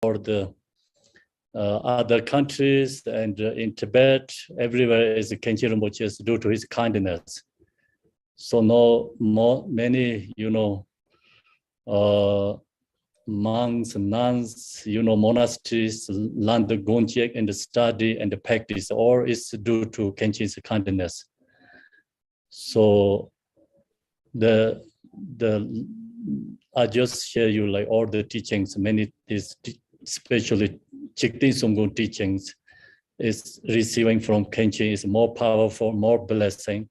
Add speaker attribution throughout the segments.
Speaker 1: or the other countries and in Tibet, everywhere is Khenchen Rinpoche due to his kindness. So many, monks, nuns, monasteries learn the GONGCHIK and study and practice, or is due to Khenchen's kindness. So I just share you like all the teachings, many is especially Jigten Sumgun teachings is receiving from Khenchen is more powerful, more blessing.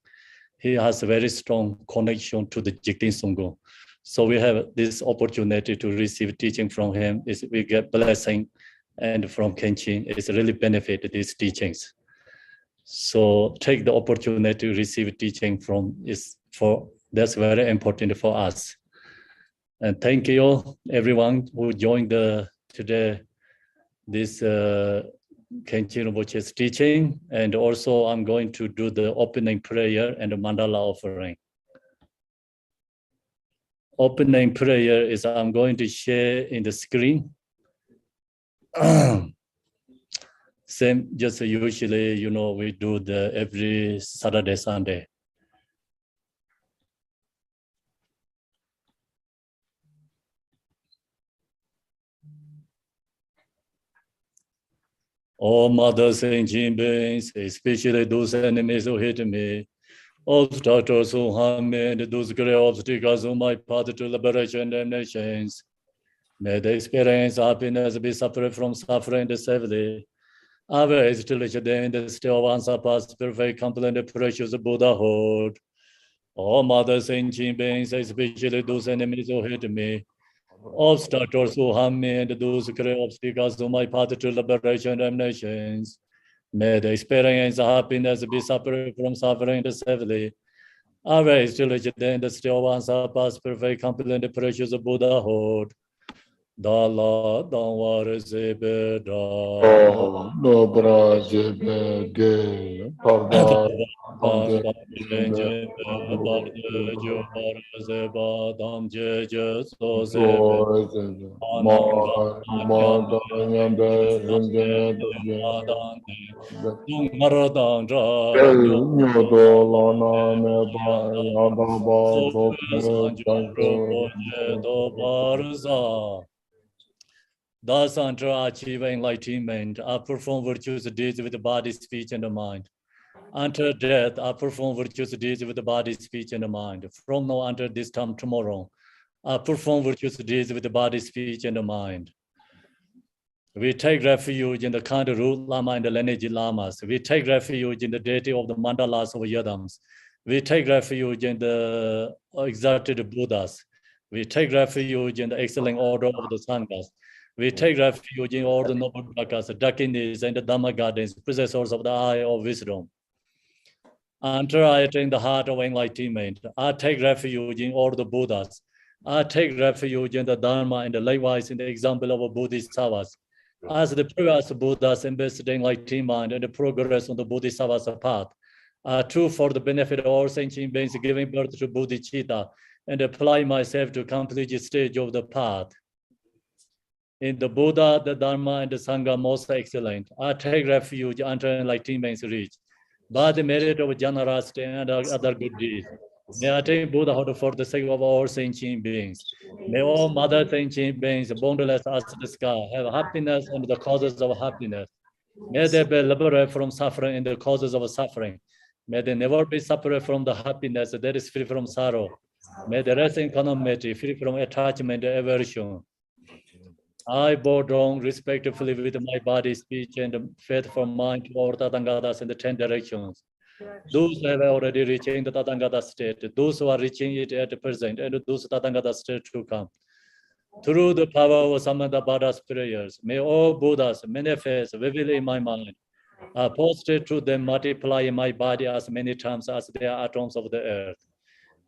Speaker 1: He has a very strong connection to the Jigten Sumgun. So we have this opportunity to receive teaching from him. Is we get blessing, and from Khenchen it's really benefit these teachings. So take the opportunity to receive teaching from that's very important for us. And thank you everyone who joined today this Khenchen Rinpoche's teaching. And also I'm going to do the opening prayer and the mandala offering. Opening prayer is I'm going to share in the screen. Same, just usually, we do every Saturday, Sunday. All mothers and beings, especially those enemies who hate me, obstacles who harm me, and those great obstacles on my path to liberation and nations. May they experience happiness, be separate from suffering and safely. Always to reach the end, still unsurpassed, perfect, complete, and precious Buddhahood. All mothers and beings, especially those enemies who hate me, obstacles who harm me, and those great obstacles on my path to liberation and nations. May they experience happiness, be separate from suffering and safely. Always to reach the end, still unsurpassed, perfect, complete, and precious Buddhahood. Dala Danwar Zebeda
Speaker 2: Dobra Zebede Pava
Speaker 1: Thus, until I achieve enlightenment, I perform virtuous deeds with the body, speech, and the mind. Until death, I perform virtuous deeds with the body, speech, and the mind. From now until this time tomorrow, I perform virtuous deeds with the body, speech, and the mind. We take refuge in the kind root Lama and the lineage Lamas. We take refuge in the deity of the mandalas of Yadams. We take refuge in the exalted Buddhas. We take refuge in the excellent order of the Sanghas. We take refuge in all the noble Dhakas, Dakinis, and the Dhamma gardens, possessors of the eye of wisdom. Until I attain the heart of enlightenment, I take refuge in all the Buddhas. I take refuge in the Dharma and likewise in the example of Bodhisattvas. As the previous Buddhas invested in enlightenment and the progress on the Bodhisattva's path, are true for the benefit of all sentient beings giving birth to Bodhicitta, and apply myself to complete stage of the path. In the Buddha, the Dharma, and the Sangha most excellent. I take refuge until enlightenment reach. By the merit of generosity and other good deeds, may I attain Buddhahood for the sake of all sentient beings. May all mother sentient beings, boundless as the sky, have happiness and the causes of happiness. May they be liberated from suffering and the causes of suffering. May they never be separated from the happiness that is free from sorrow. May they rest in equanimity, free from attachment and aversion. I bow down respectfully with my body, speech, and faithful mind to all Tathangatas in the 10 directions. Those who have already reached in the Tathangata state, those who are reaching it at the present, and those Tathangata state to come. Through the power of Samantabhada's prayers, may all Buddhas manifest vividly in my mind. I posted to them, multiply in my body as many times as there are atoms of the earth.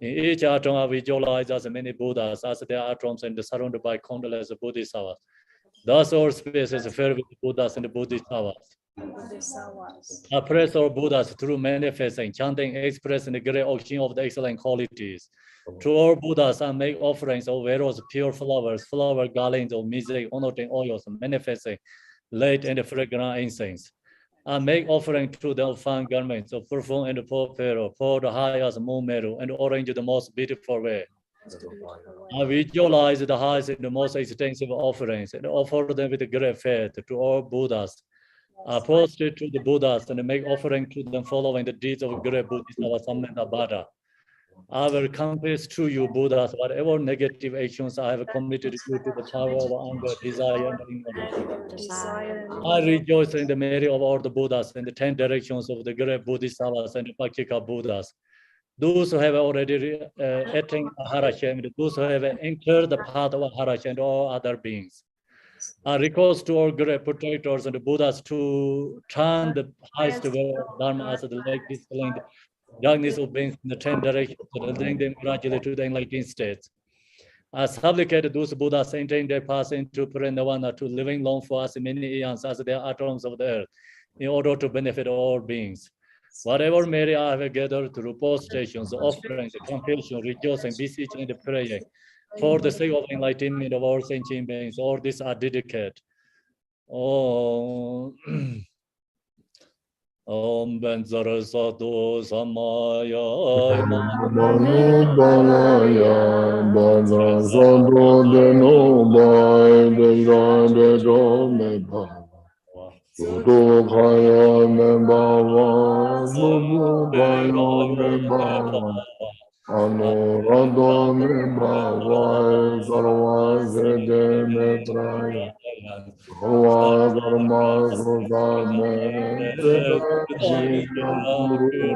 Speaker 1: In each atom, I visualize as many Buddhas as there are atoms and surrounded by countless Bodhisattvas. Thus, all space is filled with Buddhas and Bodhisattvas. I praise all Buddhas through manifesting, chanting, expressing the great ocean of the excellent qualities. To all Buddhas, I make offerings of various pure flowers, flower garlands of music, honoring oils, manifesting light and fragrant incense. I make offering to the fine garments of perfume and purple for the highest moon meadow and orange the most beautiful way. I visualize the highest and the most extensive offerings and offer them with great faith to all Buddhas. I prostrate to the Buddhas and make offering to them following the deeds of great Bodhisattva Samanta Bhatta. I will confess to you, Buddhas, whatever negative actions I have committed due to the power of anger, desire, and ignorance. I rejoice in the merit of all the Buddhas and the 10 directions of the great Bodhisattvas and the Pakika Buddhas. Those who have already attained Aharasha, those who have entered the path of Aharasha and all other beings. I request to all great protectors and the Buddhas to turn the highest way of Dharma as the light dispelling the darkness of beings in the 10 directions and leading them gradually to the enlightened states. I supplicate those Buddhas entering their path into Parinirvana to living long for us many eons as their atoms of the earth, in order to benefit all beings. Whatever merit I have gathered through postrations, offerings, compassion, rejoicing, beseeching, and praying, for the sake of enlightenment of all sentient beings, all these are dedicated. Oh. Om Ben Sarasatu Samaya
Speaker 2: Manu Balaya Bana Sado de no Bai de Jan de Do me Ba Sudo Kaya me Bava Subu Kaya me Bava Anu Rado me Bava Sarva Zede me Praya Sarva Dharma Sudha me Jina Guru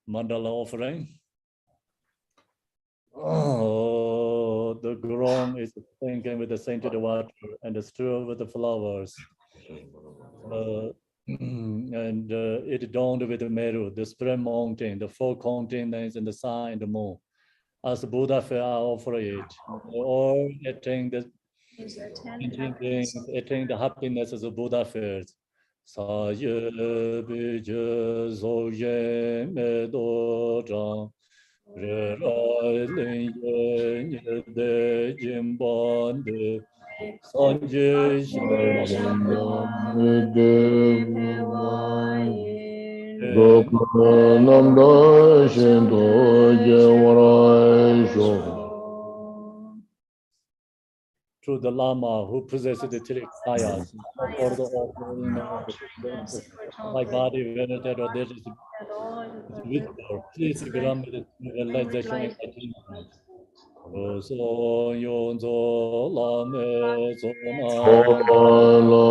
Speaker 1: Mandala offering. Oh, the ground is thinking with the scented water and the strewn with the flowers. And it dawned with the Meru, the spring mountain, the four continents, and the sun and the moon. As Buddha fell, I offer it. All attain the attain the happiness as a Buddha feels. Sa ye bi je zo ye me do zhang. Re ra lin ye nye de jin ban de. San je shen
Speaker 2: Namda Shindo Jewarai Sho.
Speaker 1: To the Lama who possesses the three kayas, for the offering my body, venerated or dead is visible. Please grant me the realization and attainment. So Yonzo Lame Zona
Speaker 2: La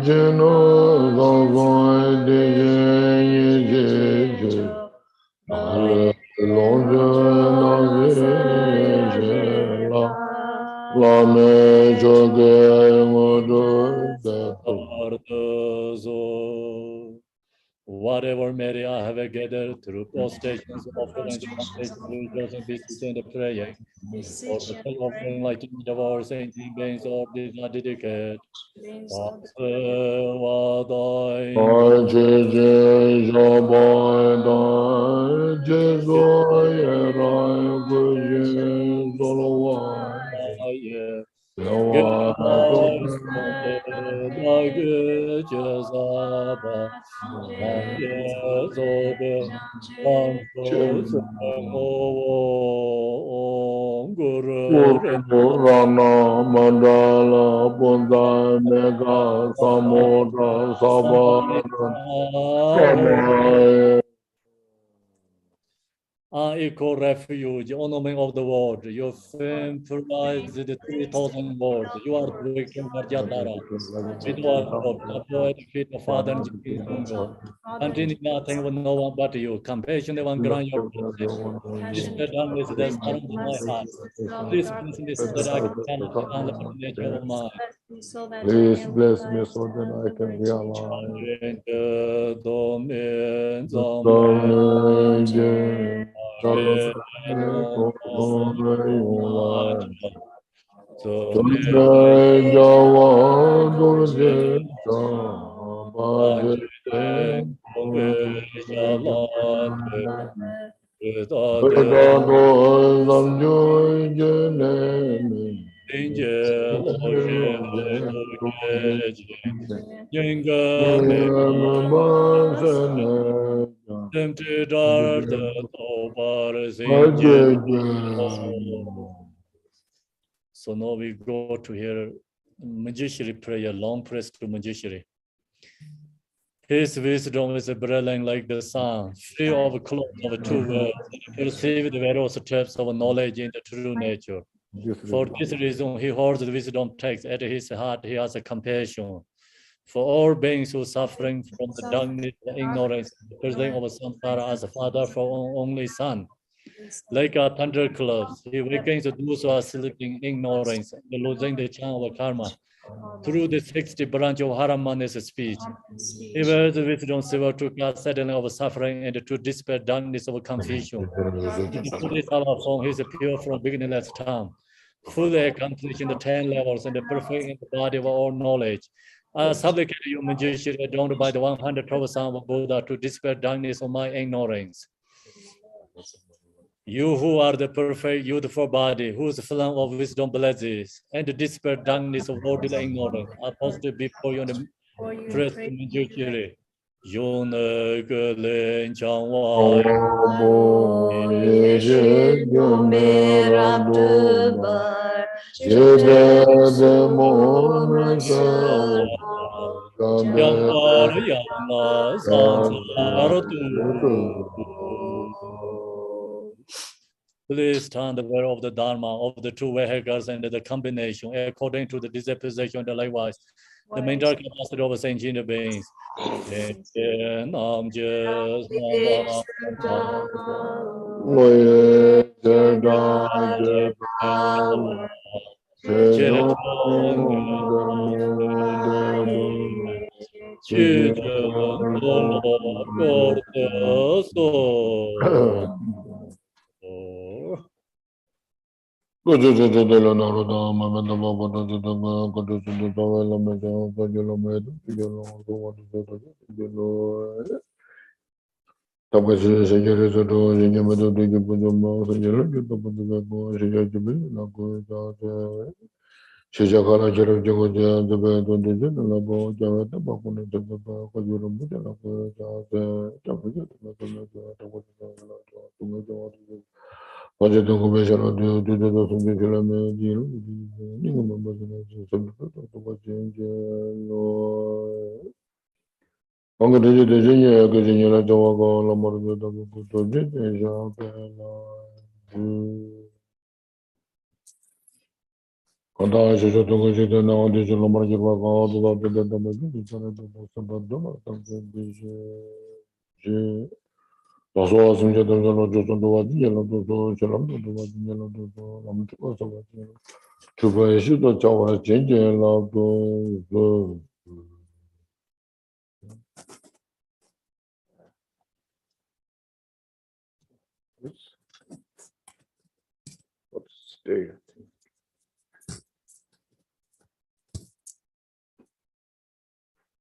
Speaker 2: Jino Gogoi De Je Longe Nage La Me Joge Modo
Speaker 1: whatever merit I have gathered through prostrations, offerings, confessions, rejoicing, beseeching, and praying, for the sake of enlightenment of our sentient beings, all these are dedicated.
Speaker 2: Rana Mandala Bunda Mega Samoda Sabana Samaya
Speaker 1: Our equal refuge, ornament of the world. Your fame provides the 3,000 words. You are the victor Varjatara. With our hope, avoid the feet of Father and Jesus from you. Continue nothing with no one but you. Compassion, the one grant your blessing. This darkness that surrounds my heart. Please bless me so that I can understand the nature of mind.
Speaker 2: Please bless me so that I can realize.
Speaker 1: Angel, tempted are the So now we go to hear Manjushri prayer, long prayers to Manjushri. His wisdom is brilliant like the sun, free of clouds of two worlds, perceive the various steps of knowledge in the true nature. For this reason, he holds the wisdom text at his heart. He has a compassion for all beings who are suffering from the darkness and ignorance, the president of samsara as a father for only son. Like a thunderclaps, he wakens those who are sleeping in ignorance and losing the charm of karma. Through the 60 branch of Haramana's speech, he wears the wisdom silver to cast sadness of suffering and to dispel darkness of confusion. To this our form, he is pure from beginningless time, fully accomplished in the 10 levels and perfect in the body of all knowledge. I supplicate you, Manjushri, adorned by the 112 Son of Buddha, to dispel darkness of my ignorance. You who are the perfect, youthful body, whose flame of wisdom blesses, and dispel darkness of worldly ignorance, are posted before you in the press Manjushri. Yona Galen Changwa. Please stand aware of the Dharma, of the two vehicles and the combination, according to the disposition and likewise, the mental capacity of sentient beings.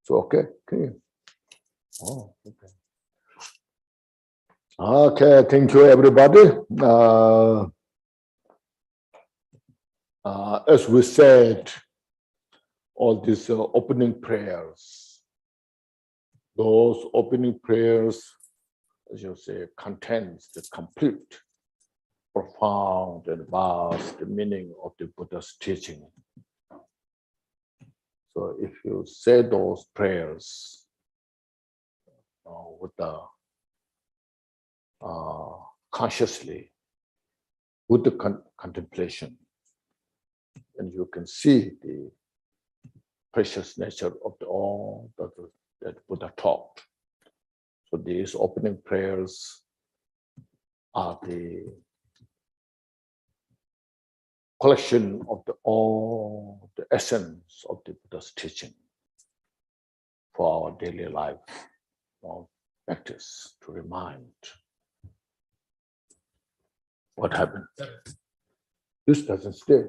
Speaker 2: So, okay. Oh, okay. Okay, thank you, everybody. As we said, all these opening prayers, those opening prayers, as you say, contains the complete, profound, and vast meaning of the Buddha's teaching. So if you say those prayers with the consciously with the contemplation, and you can see the precious nature of all that Buddha taught. So these opening prayers are the collection of all the essence of the Buddha's teaching for our daily life, our practice, to remind what happened. This doesn't stay.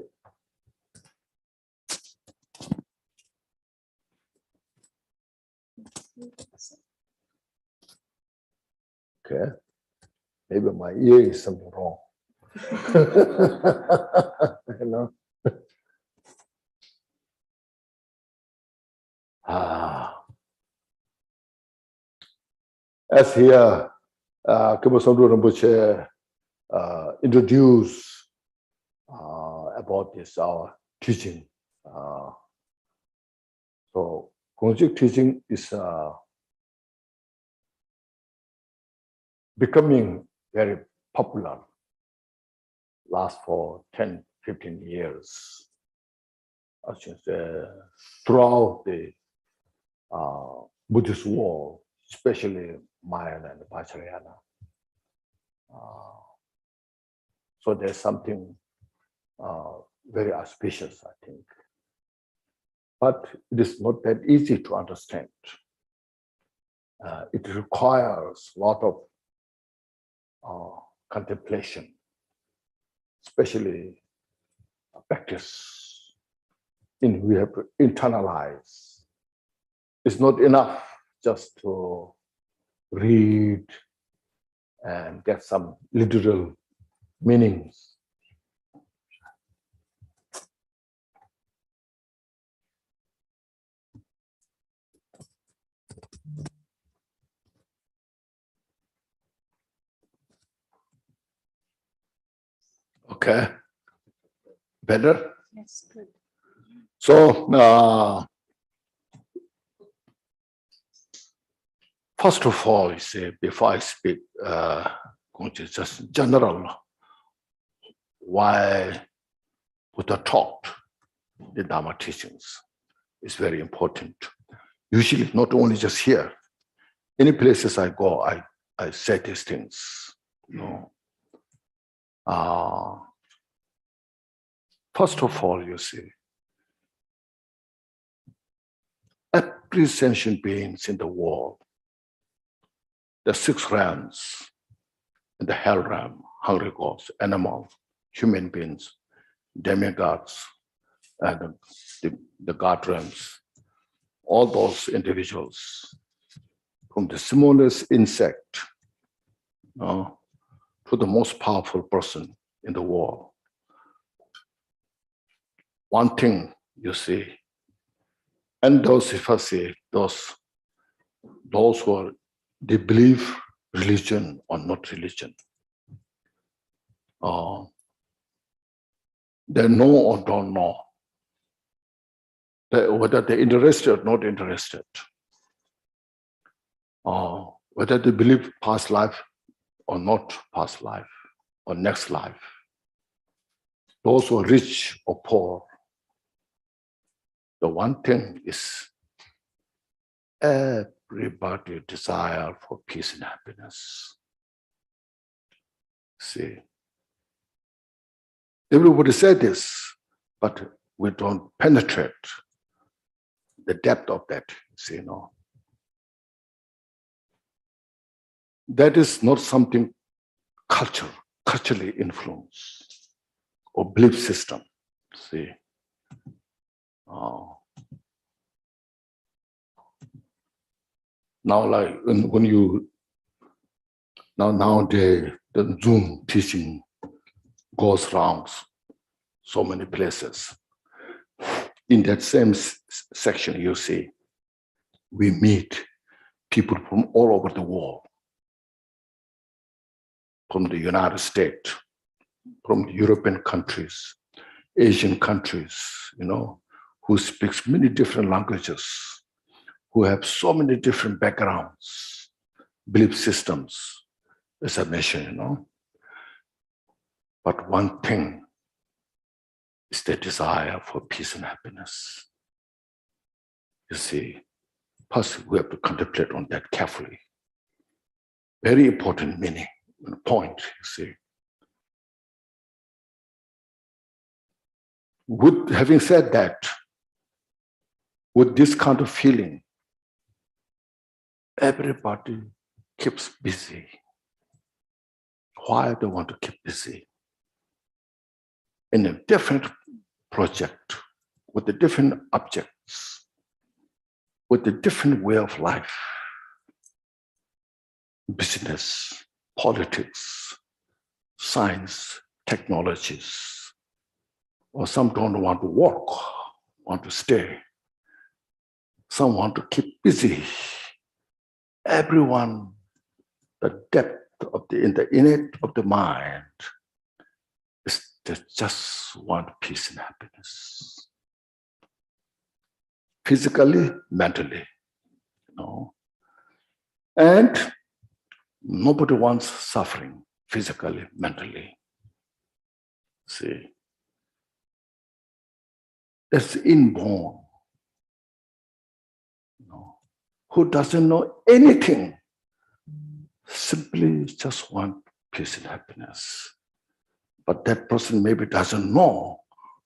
Speaker 2: Okay, maybe my ear is something wrong. You know. As here, Kimasamdu Rinpoche introduced about this, our teaching. So, Gongchik teaching is becoming very popular last for 10, 15 years. I should say, throughout the Buddhist world, especially Mahayana and Vajrayana. So there's something very auspicious, I think. But it is not that easy to understand. It requires a lot of contemplation, especially practice. We have to internalize. It's not enough just to read and get some literal meanings. Okay, better?
Speaker 3: Yes, good.
Speaker 2: So, first of all, you see, before I speak, just general, why Buddha taught the Dharma teachings is very important. Usually, not only just here, any places I go, I say these things. You know. First of all, you see, every sentient beings in the world, the 6 realms, the hell realm, hungry gods, animals, human beings, demigods, and the god realms, all those individuals, from the smallest insect to the most powerful person in the world. One thing you see, and those, if I say, those who are, they believe religion or not religion. They know or don't know. Whether they're interested or not interested. Whether they believe past life or not past life or next life. Those who are rich or poor. The one thing is everybody desire for peace and happiness. See, everybody said this, but we don't penetrate the depth of that. See, no. That is not something culturally influenced or belief system. See. Now, like when you nowadays the Zoom teaching goes around so many places. In that same section, you see, we meet people from all over the world, from the United States, from the European countries, Asian countries, you know, who speaks many different languages, who have so many different backgrounds, belief systems, as I mentioned, you know. But one thing is the desire for peace and happiness. You see, first we have to contemplate on that carefully. Very important meaning, point, you see. Having said that, with this kind of feeling, everybody keeps busy. Why they want to keep busy? In a different project, with the different objects, with a different way of life, business, politics, science, technologies, or some don't want to work, want to stay. Some want to keep busy. Everyone, the depth of in the innate of the mind is they just want peace and happiness. Physically, mentally, And nobody wants suffering physically, mentally. See, that's inborn. Who doesn't know anything, simply just want peace and happiness. But that person maybe doesn't know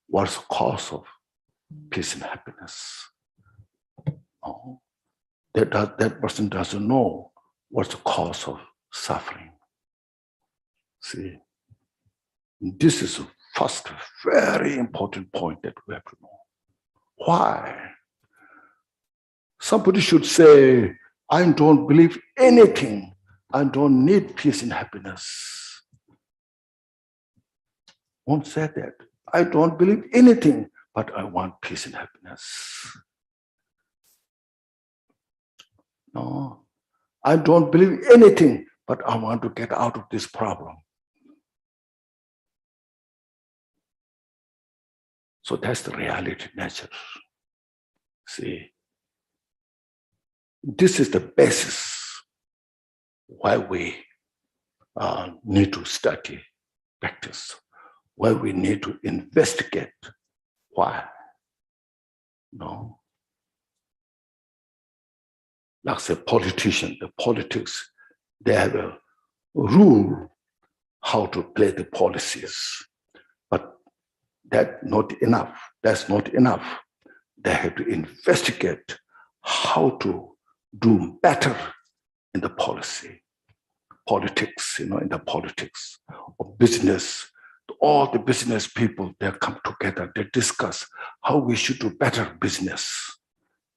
Speaker 2: what's the cause of peace and happiness. No. That person doesn't know what's the cause of suffering. See, this is the first very important point that we have to know. Why? Somebody should say, I don't believe anything. I don't need peace and happiness. Won't say that. I don't believe anything, but I want peace and happiness. No, I don't believe anything, but I want to get out of this problem. So that's the reality nature. See, this is the basis why we need to study, practice, why we need to investigate. Why? No. Like say politician, the politics, they have a rule how to play the policies. But that's not enough. That's not enough. They have to investigate how to do better in the policy, politics, in the politics or business. All the business people, they come together, they discuss how we should do better business.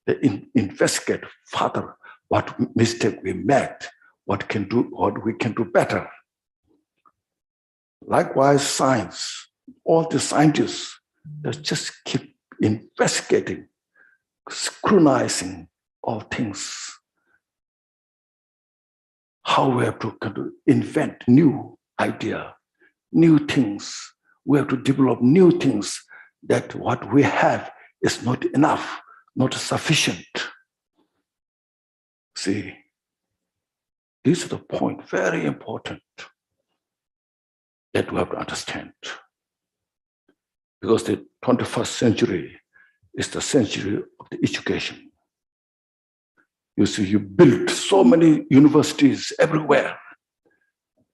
Speaker 2: They investigate further what mistake we made, what we can do better. Likewise, science, all the scientists, they just keep investigating, scrutinizing all things. How we have to invent new idea, new things. We have to develop new things that what we have is not enough, not sufficient. See, this is the point, very important, that we have to understand. Because the 21st century is the century of the education. You see, you built so many universities everywhere.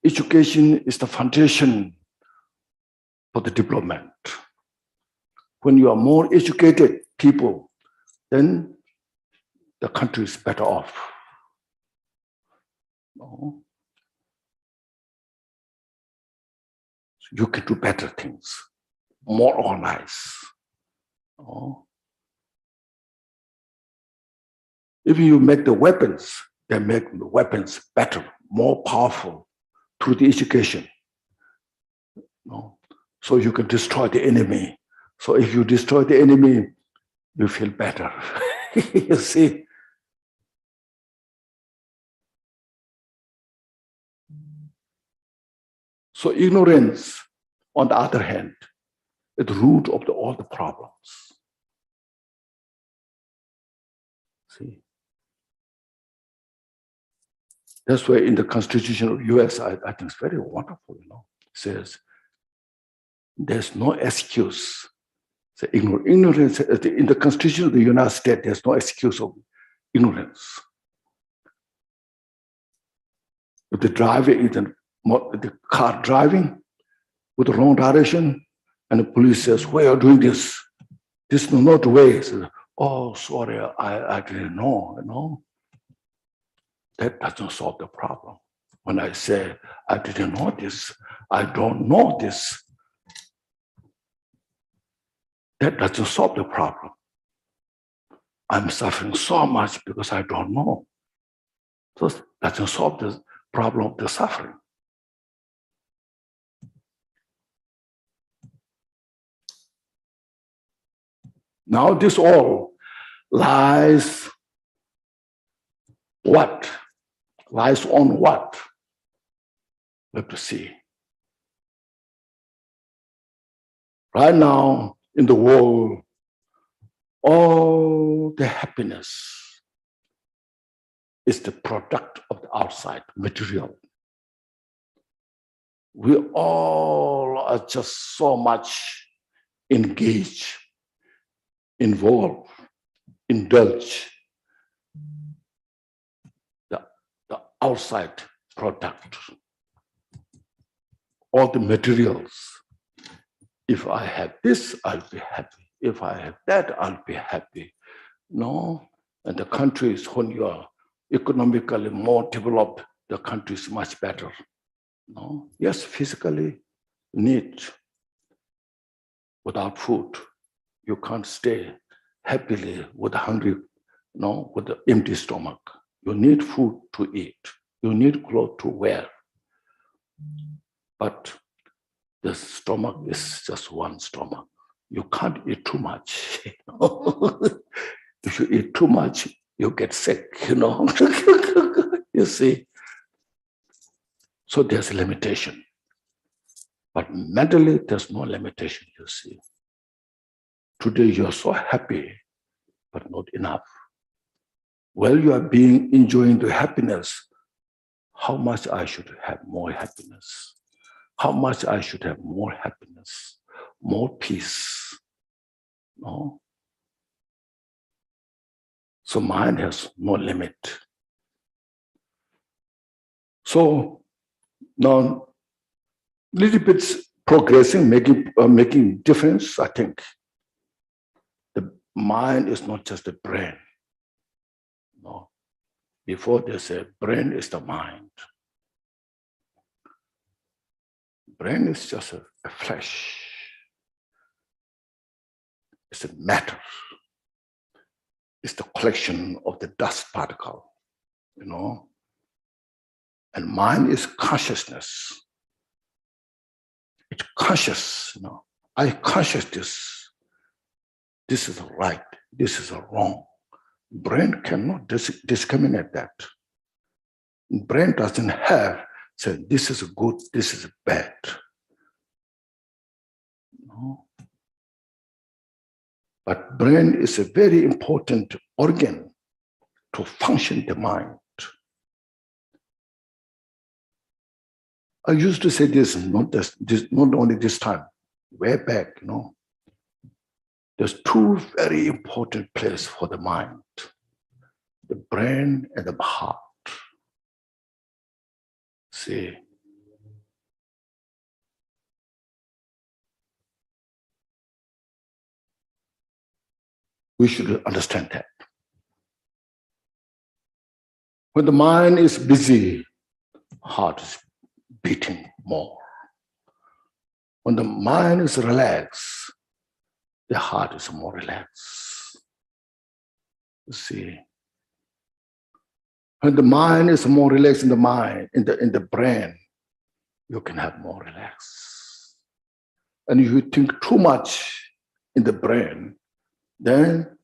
Speaker 2: Education is the foundation for the development. When you are more educated people, then the country is better off. No. You can do better things, more organized. No. If you make the weapons, they make the weapons better, more powerful through the education. No. So you can destroy the enemy. So if you destroy the enemy, you feel better. You see? So ignorance, on the other hand, is the root of all the problems. See? That's why in the Constitution of US, I think it's very wonderful, it says,
Speaker 3: There's no excuse. So ignorance in the Constitution of the United States, there's no excuse of ignorance. If the driver is in the car driving with the wrong direction, and the police says, "Why are you doing this? This is not the way." Says, "Oh, sorry, I didn't know." You know, that doesn't solve the problem. When I say I didn't know this, I don't know this, that doesn't solve the problem. I'm suffering so much because I don't know. So that doesn't solve the problem of the suffering. Now this all lies what? Lies on what? We have to see. Right now in the world, all the happiness is the product of the outside material. We all are just so much engaged, involved, indulge the outside product, all the materials. If I have this, I'll be happy. If I have that, I'll be happy. No, and the countries, when you are economically more developed, the country is much better. No, yes, physically need. Without food, you can't stay happily with hungry, no, with the empty stomach. You need food to eat. You need clothes to wear. But the stomach is just one stomach. You can't eat too much. If you eat too much, you get sick, you know. You see. So there's a limitation. But mentally, there's no limitation, you see. Today you're so happy, but not enough. While you are enjoying the happiness, how much I should have more happiness? How much I should have more happiness, more peace? No? So mind has no limit. So now, little bit progressing, making difference, I think. The mind is not just the brain. No. Before they say brain is the mind. Brain is just a flesh. It's a matter. It's the collection of the dust particle, you know. And mind is consciousness. It's conscious, you know. I conscious this. This is right. This is wrong. Brain cannot discriminate that. Brain doesn't have say this is good, this is bad. No. But brain is a very important organ to function the mind. I used to say this, not only this time, way back, you know. There's two very important places for the mind, the brain and the heart. See, we should understand that. When the mind is busy, heart is beating more. When the mind is relaxed, the heart is more relaxed. You see, when the mind is more relaxed in the mind, in the brain, you can have more relaxed. And if you think too much in the brain, then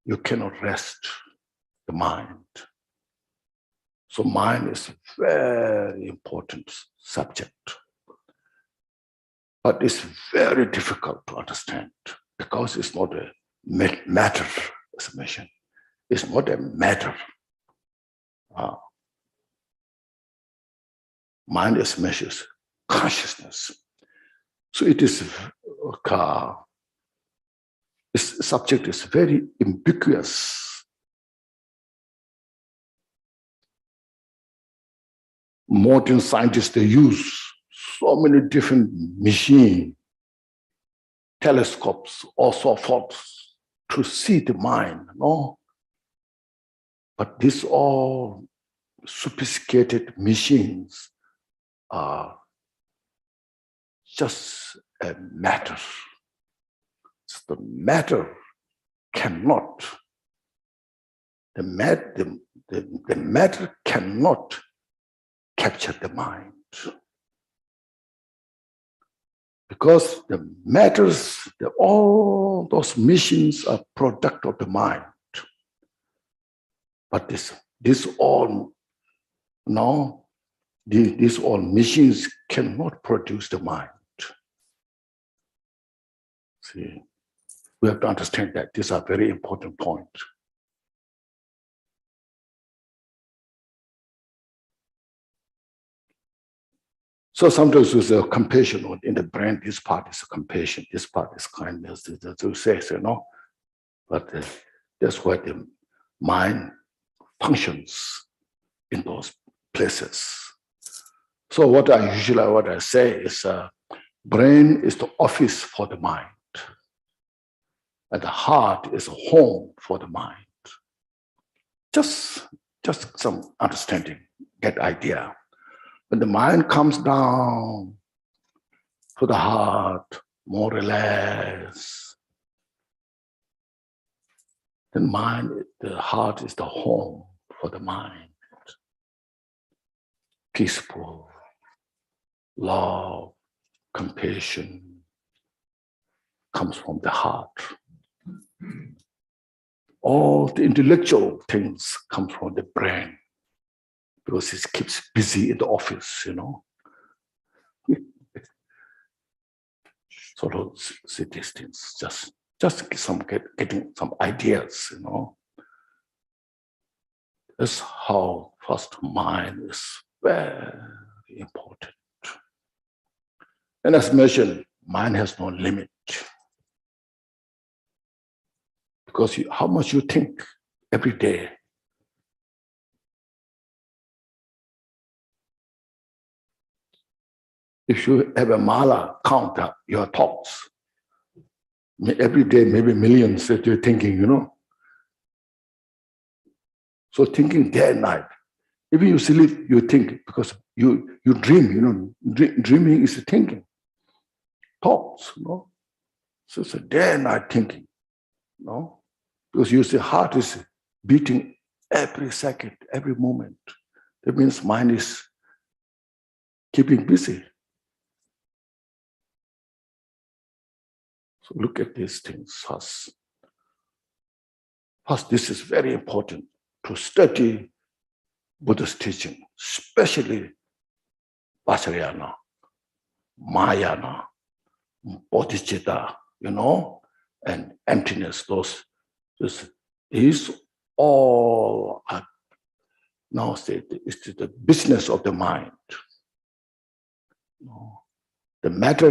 Speaker 3: you cannot rest the mind. So mind is a very important subject. But it's very difficult to understand because it's not a matter, as I mentioned. It's not a matter. Mind is measures, consciousness. So it is, this subject is very ambiguous. Modern scientists, they use so many different machines, telescopes, or so forth, to see the mind, no? But these all sophisticated machines are just a matter. So the matter cannot, the matter cannot capture the mind. Because the matters, all those machines are product of the mind. But this all, no, these all machines cannot produce the mind. See, we have to understand that. These are very important points. So sometimes with a compassion in the brain, this part is compassion, this part is kindness, to say, you know. But that's why the mind functions in those places. So what I say is, brain is the office for the mind, and the heart is a home for the mind. Just some understanding, get idea. When the mind comes down to the heart, more or less, then the heart is the home for the mind. Peaceful, love, compassion comes from the heart. All the intellectual things come from the brain, because it keeps busy in the office, you know. So those see these things, just getting some ideas, you know. That's how first mind is very important. And as mentioned, mind has no limit. Because how much you think every day. If you have a mala, count up your thoughts. Every day, maybe millions that you're thinking, you know. So thinking day and night. Even you sleep, you think, because you dream, you know. Dreaming is thinking. Thoughts, you know. So it's a day and night thinking, you know. Because you see heart is beating every second, every moment. That means mind is keeping busy. So look at these things first. First, this is very important to study Buddha's teaching, especially Vajrayana, Mahayana, Bodhicitta, you know, and emptiness. These all are now say it's the business of the mind. The matter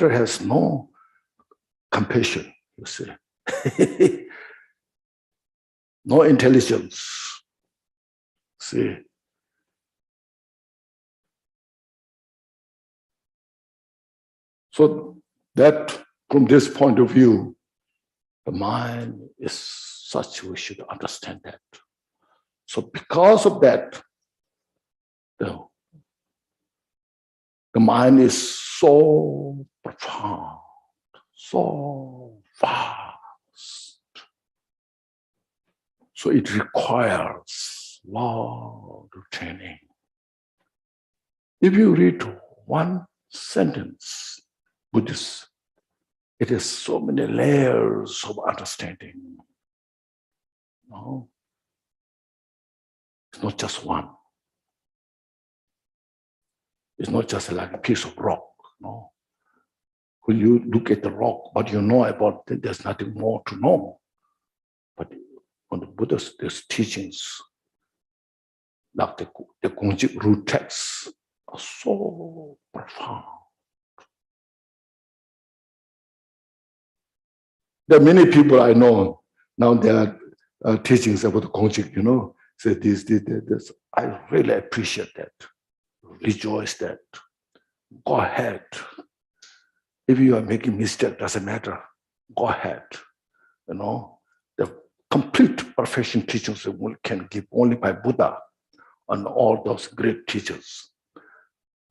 Speaker 3: has no compassion, you see. No intelligence. See. So that from this point of view, the mind is such, we should understand that. So because of that, the mind is so profound, so vast. So it requires a lot of training. If you read one sentence, Buddhist, it has so many layers of understanding. No? It's not just one. It's not just like a piece of rock. No? When you look at the rock, what you know about it, there's nothing more to know. But on the Buddha's teachings, like the GONGCHIK root text, are so profound. There are many people I know now. There are teachings about the Gongchik, say this. I really appreciate that, rejoice that. Go ahead. If you are making mistake, doesn't matter. Go ahead. The complete perfection teachings we can give only by Buddha and all those great teachers.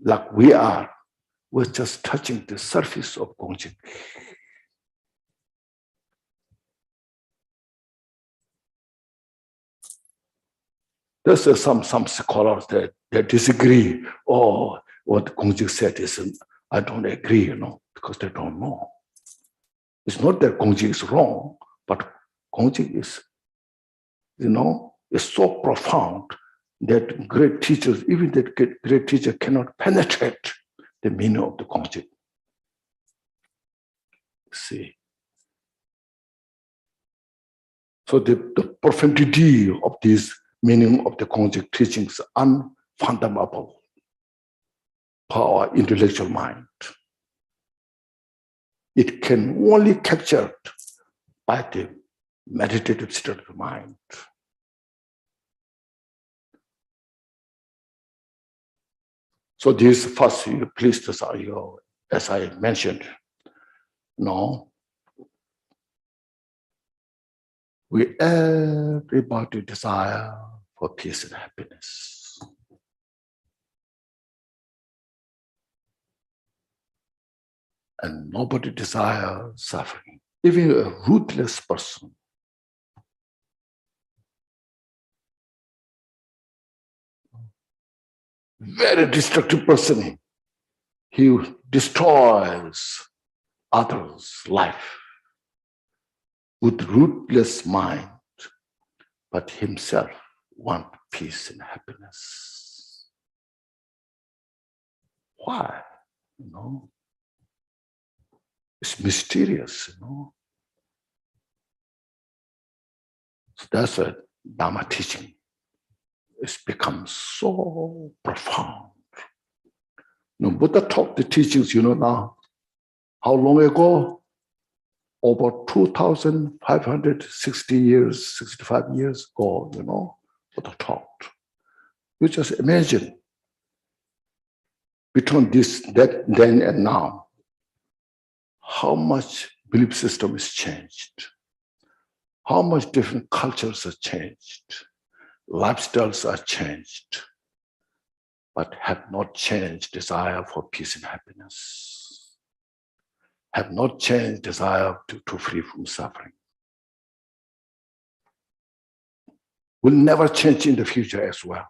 Speaker 3: Like we're just touching the surface of Gongchik. There's some scholars that disagree. Oh, what Gongchik said is, I don't agree, because they don't know. It's not that Gongchik is wrong, but Gongchik is, is so profound that great teachers, even that great teacher cannot penetrate the meaning of the Gongchik. See. So the profundity of this meaning of the Gongchik teachings is unfathomable for our intellectual mind. It can only be captured by the meditative state of the mind. So these first please, as I mentioned, everybody desire for peace and happiness. And nobody desires suffering. Even a ruthless person, very destructive person, he destroys others' life with ruthless mind, but himself wants peace and happiness. Why? It's mysterious, So that's why Dharma teaching has become so profound. Buddha taught the teachings, now, how long ago? Over 2,560 years, 65 years ago, Buddha taught. You just imagine between then and now, how much belief system is changed, how much different cultures are changed, lifestyles are changed, but have not changed desire for peace and happiness, have not changed desire to free from suffering. Will never change in the future as well.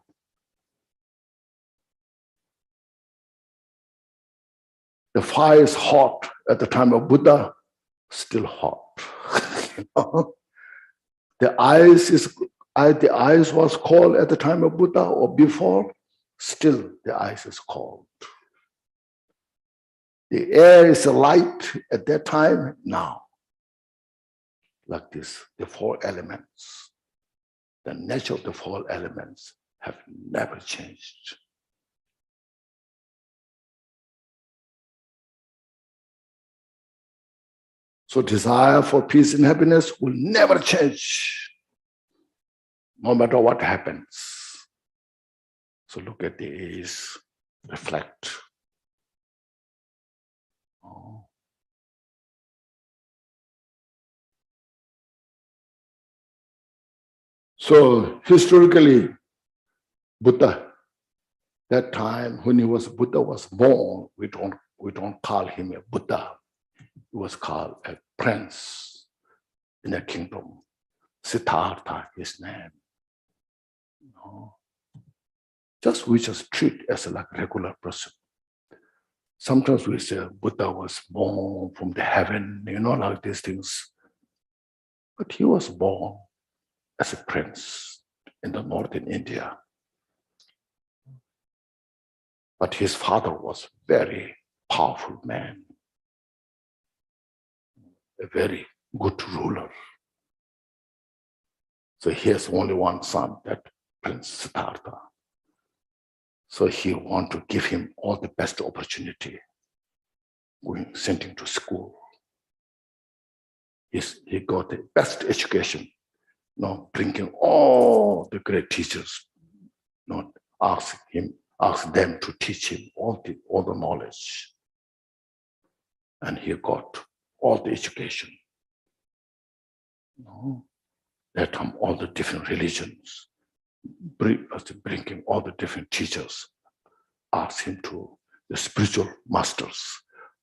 Speaker 3: The fire is hot at the time of Buddha, still hot. The ice was cold at the time of Buddha or before, still the ice is cold. The air is light at that time, now. Like this, the four elements, the nature of the four elements have never changed. So desire for peace and happiness will never change, no matter what happens. So look at these, reflect. So historically, Buddha, that time when Buddha was born, we don't call him a Buddha. He was called a prince in a kingdom. Siddhartha, his name. We just treat as like a regular person. Sometimes we say Buddha was born from the heaven, like these things. But he was born as a prince in the northern India. But his father was a very powerful man, a very good ruler. So he has only one son, that Prince Siddhartha. So he want to give him all the best opportunity, send him to school. He got the best education, bringing all the great teachers, ask them to teach him all the knowledge. And he got all the education. That time all the different religions, bringing all the different teachers, ask him to, the spiritual masters,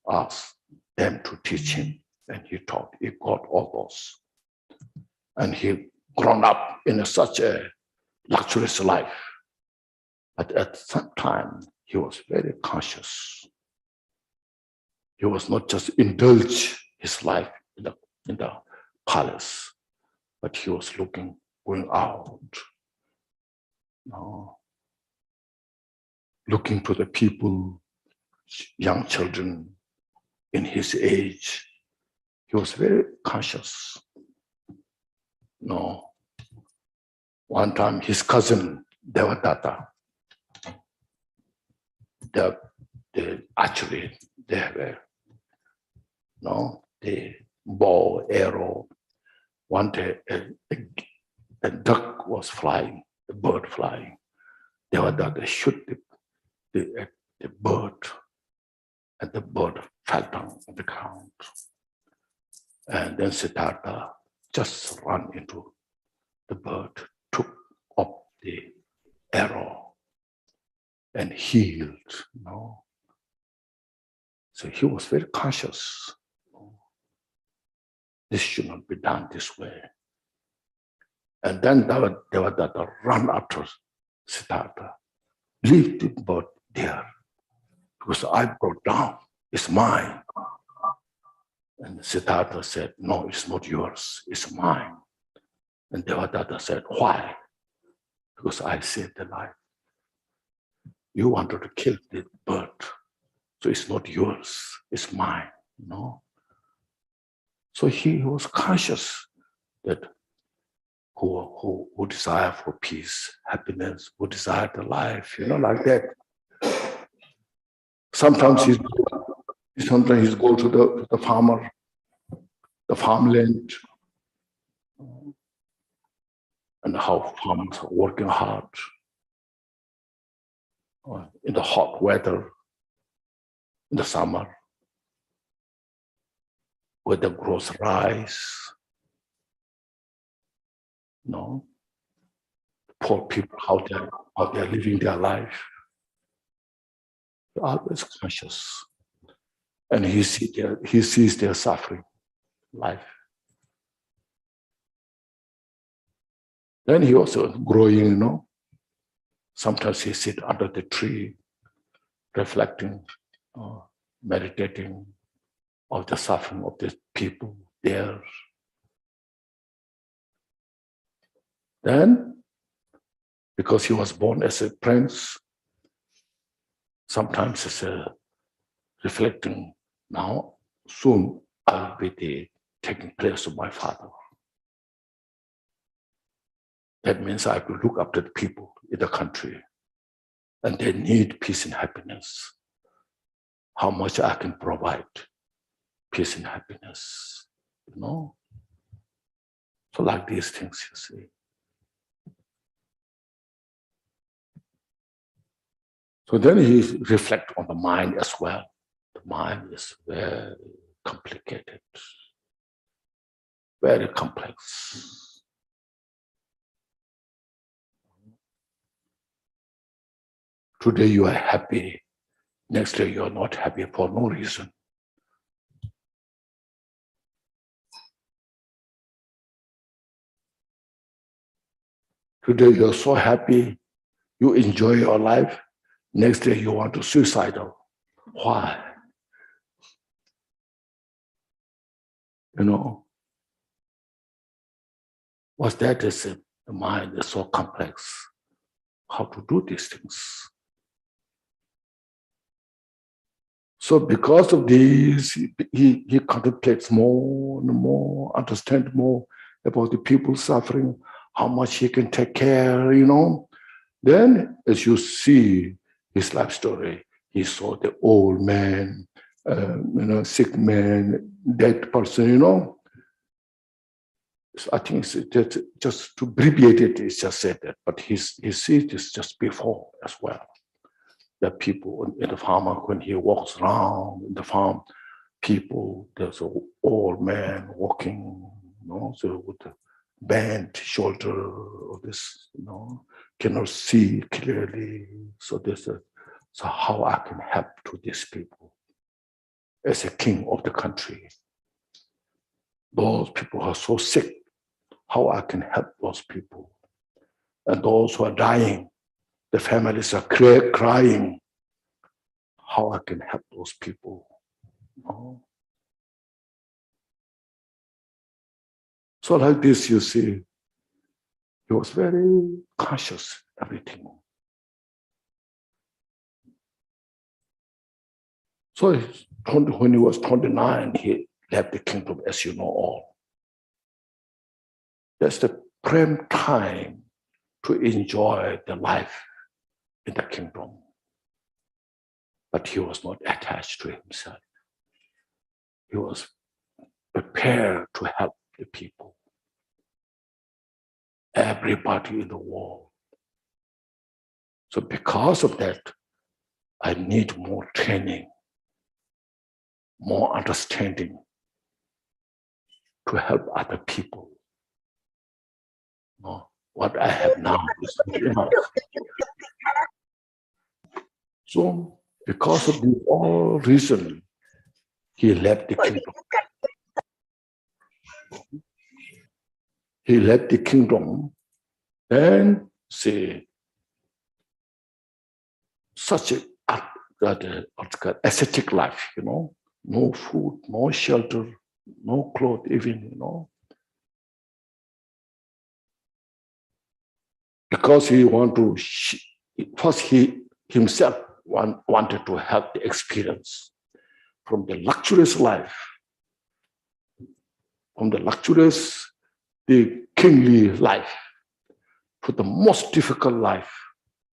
Speaker 3: ask them to teach him. And he taught, he got all those. And he grown up in such a luxurious life. But at some time, he was very conscious. He was not just indulge his life in the palace, but he was going out, looking to the people, young children in his age. He was very conscious. One time his cousin Devadatta, they have the bow, arrow. One day a duck was flying, a bird flying. Devadatta shoot the bird, and the bird fell down on the ground. And then Siddhartha just ran into the bird, took up the arrow and healed. So he was very conscious. This should not be done this way. And then Devadatta ran after Siddhartha. Leave the bird there, because I brought down, it's mine. And Siddhartha said, no, it's not yours, it's mine. And Devadatta said, why? Because I saved the life. You wanted to kill the bird, so it's not yours, it's mine. So he was conscious that who desire for peace, happiness, who desire the life, like that. Sometimes he's go to the farmer, the farmland, and how farmers are working hard in the hot weather, in the summer, where the grows rice. Poor people, how they're living their life. They're always conscious. And he sees their suffering life. Then he also growing, Sometimes he sit under the tree, reflecting, meditating of the suffering of the people there. Then, because he was born as a prince, sometimes he's reflecting, now soon I'll be taking place of my father. That means I have to look after the people in the country, and they need peace and happiness. How much I can provide peace and happiness, So like these things, you see. So then he reflects on the mind as well. The mind is very complicated, very complex. Today you are happy, next day you are not happy for no reason. Today you are so happy, you enjoy your life, next day you want to suicidal. Why? What's that is the mind is so complex. How to do these things? So because of this, he contemplates more and more, understands more about the people suffering, how much he can take care, Then, as you see, his life story. He saw the old man, sick man, dead person, So I think it's just to abbreviate it, it's just said that, but he sees this just before as well. The people in the farmer, when he walks around in the farm, people, there's an old man walking, so with a bent shoulder, or this, cannot see clearly. So so how I can help to these people as a king of the country. Those people are so sick, how I can help those people. And those who are dying, the families are crying, how I can help those people. So like this, you see, he was very conscious of everything. So when he was 29, he left the kingdom, as you know all. That's the prime time to enjoy the life in the kingdom. But he was not attached to himself. He was prepared to help the people, everybody in the world. So because of that, I need more training, more understanding to help other people. What I have now is not enough. So because of the all reason, he left the kingdom. He left the kingdom and say such a ascetic life, no food, no shelter, no clothes even, Because he first he himself wanted to have the experience from the luxurious life, from the luxurious, the kingly life, to the most difficult life,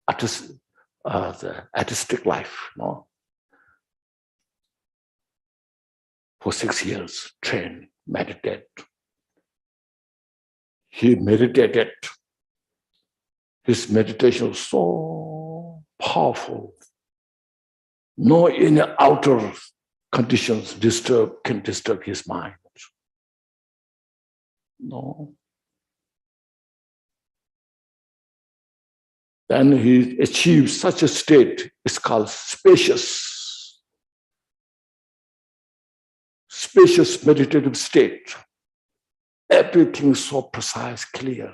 Speaker 3: the artistic life, For 6 years, train, meditate. He meditated. His meditation was so powerful. No inner outer conditions can disturb his mind. No. Then he achieved such a state, it's called spacious meditative state. Everything is so precise, clear.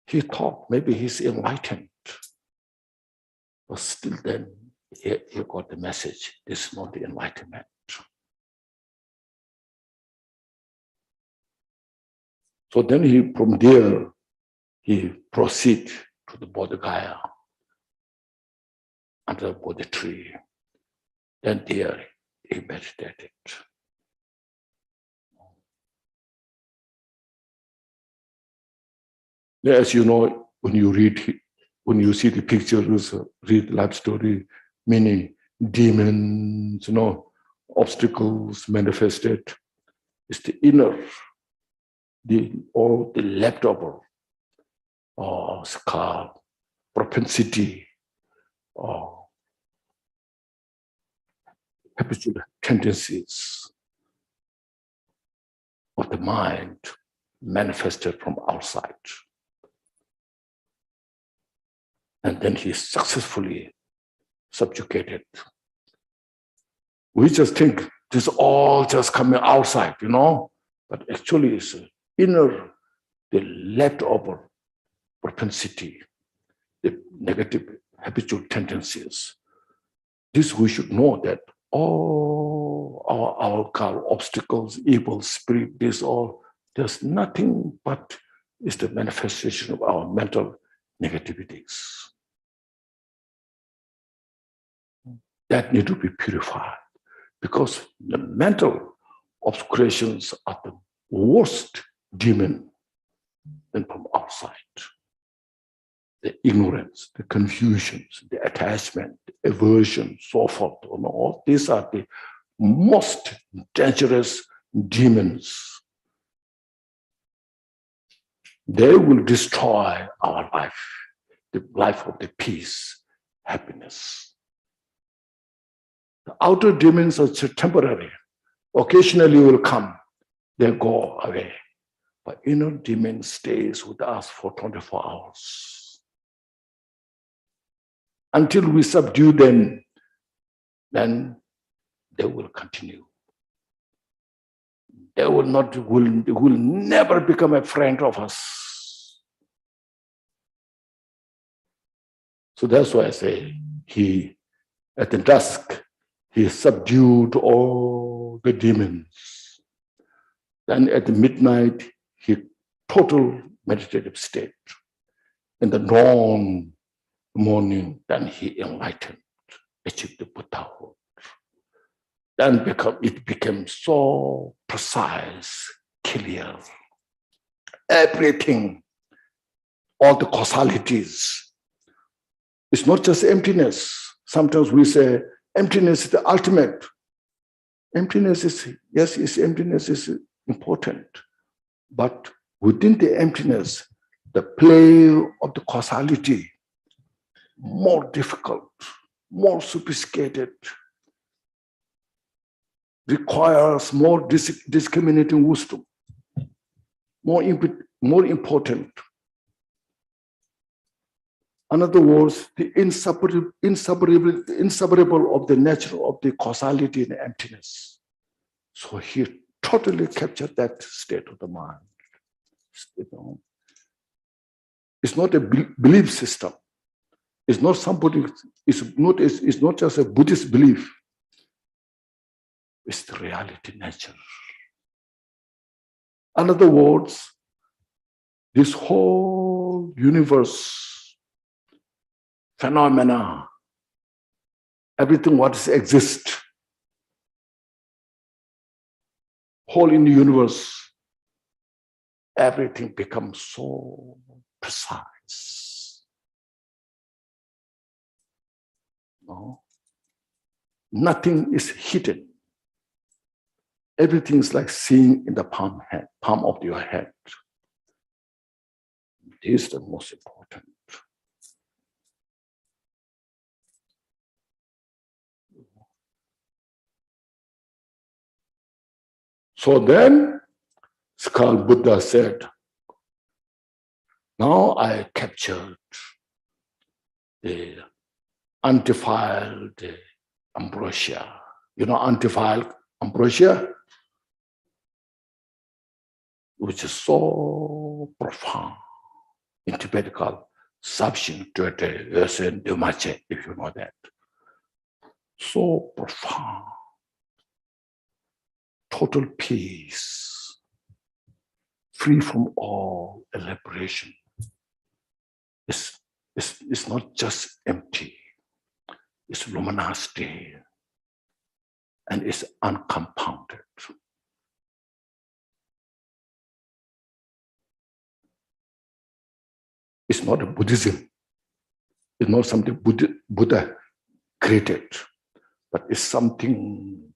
Speaker 3: He thought maybe he's enlightened. But still then, he got the message, this is not the enlightenment. So then from there, he proceeded to the Bodhigaya, under the Bodhi tree. Then there, he meditated. As you know, when you see the pictures, read life story, many demons, obstacles manifested. It's the inner, all the leftover, scar, propensity, habitual tendencies of the mind manifested from outside. And then he successfully subjugated. We just think this all just coming outside, but actually it's inner, the leftover propensity, the negative habitual tendencies. This we should know that all our obstacles, evil spirit, there's nothing but is the manifestation of our mental negativities. That need to be purified, because the mental obscurations are the worst demon than from outside. the ignorance, the confusions, the attachment, the aversion, so forth. All these are the most dangerous demons. They will destroy our life, the life of the peace, happiness. The outer demons are temporary. Occasionally will come, they go away. But inner demon stays with us for 24 hours. Until we subdue them, then they will continue. They will never become a friend of us. So that's why I say at the dusk, he subdued all the demons. Then at the midnight, he total meditative state. In the dawn morning, then he enlightened, achieved the Buddhahood. Then it became so precise, clear. Everything, all the causalities. It's not just emptiness. Sometimes we say emptiness is the ultimate. Emptiness is, yes, emptiness is important. But within the emptiness, the play of the causality, more difficult, more sophisticated, requires more discriminating wisdom, more important. In other words, the inseparable of the nature of the causality and emptiness. So he totally captured that state of the mind. It's not a belief system. It's not somebody. It's not just a Buddhist belief. It's the reality nature. In other words, this whole universe, phenomena, everything what exists, whole in the universe, everything becomes so precise. No? Nothing is hidden. Everything is like seeing in the palm of your hand. This is the most important. So then, Skull Buddha said, now I captured the undefiled ambrosia. You know undefiled ambrosia? Which is so profound. In Tibetan called Sabshin Tuete Yosen Dumache, if you know that. So profound. Total peace, free from all elaboration. It's not just empty, it's luminosity, and it's uncompounded. It's not a Buddhism. It's not something Buddha created, but it's something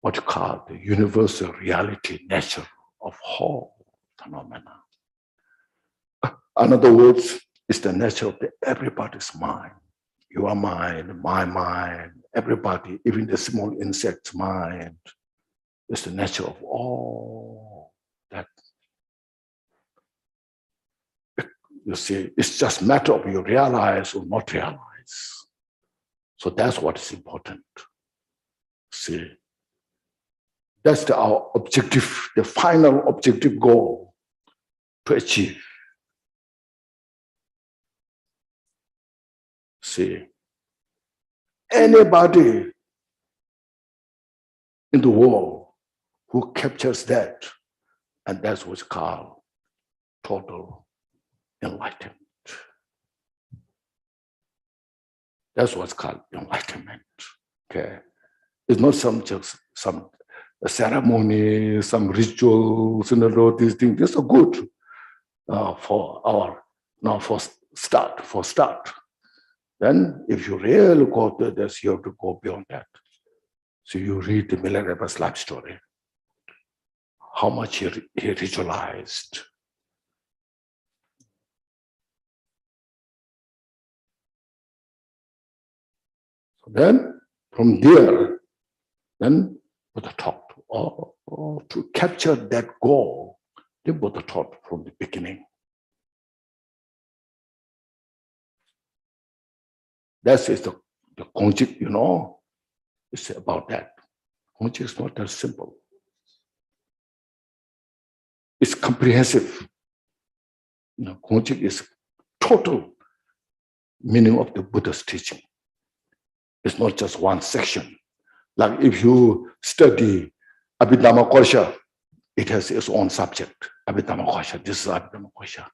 Speaker 3: what you call the universal reality, nature of whole phenomena. In other words, it's the nature of everybody's mind. Your mind, my mind, everybody, even the small insect's mind. It's the nature of all that. You see, it's just a matter of you realize or not realize. So that's what is important. See, that's our objective, the final objective goal to achieve. See, anybody in the world who captures that, and that's what's called total enlightenment. That's what's called enlightenment. Okay, it's not some ceremony, some rituals, all these things. These are good for start. Then if you really go to this, you have to go beyond that. So you read the Milarepa's life story, how much he ritualized. So then from there, then Buddha taught, to capture that goal, the Buddha taught from the beginning. That is the Gongchik, it's about that. Gongchik is not that simple. It's comprehensive. Gongchik is total meaning of the Buddha's teaching. It's not just one section. Like if you study Abhidhamma Kosha, it has its own subject. Abhidhamma Kosha, this is Abhidhamma Kosha.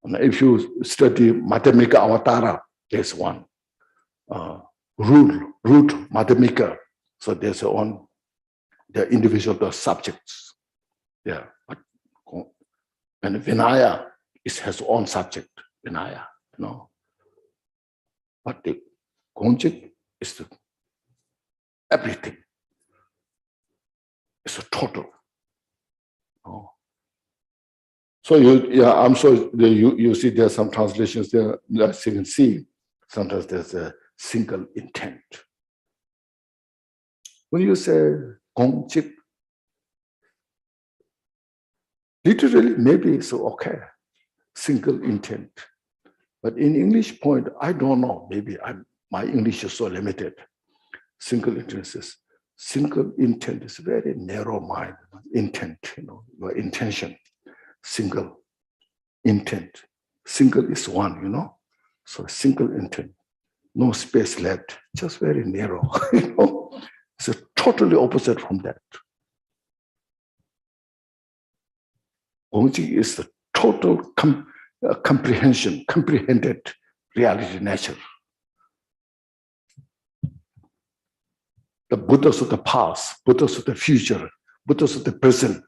Speaker 3: And if you study Madhyamika Avatara, there's one. Root Madhyamika. So there's the individual subjects there. And Vinaya has own subject, Vinaya, But the Gongchik is everything. It's a total. So I'm sorry, you see there's some translations there, as you can see, sometimes there's a single intent. When you say Gongchik, literally, maybe it's okay, single intent. But in English point, I don't know, maybe my English is so limited. Single intent is very narrow mind, intent, your intention, single intent. Single is one, So single intent, no space left, just very narrow, It's a totally opposite from that. Gongchik is the total comprehended reality nature. The Buddhas of the past, Buddhas of the future, Buddhas of the present,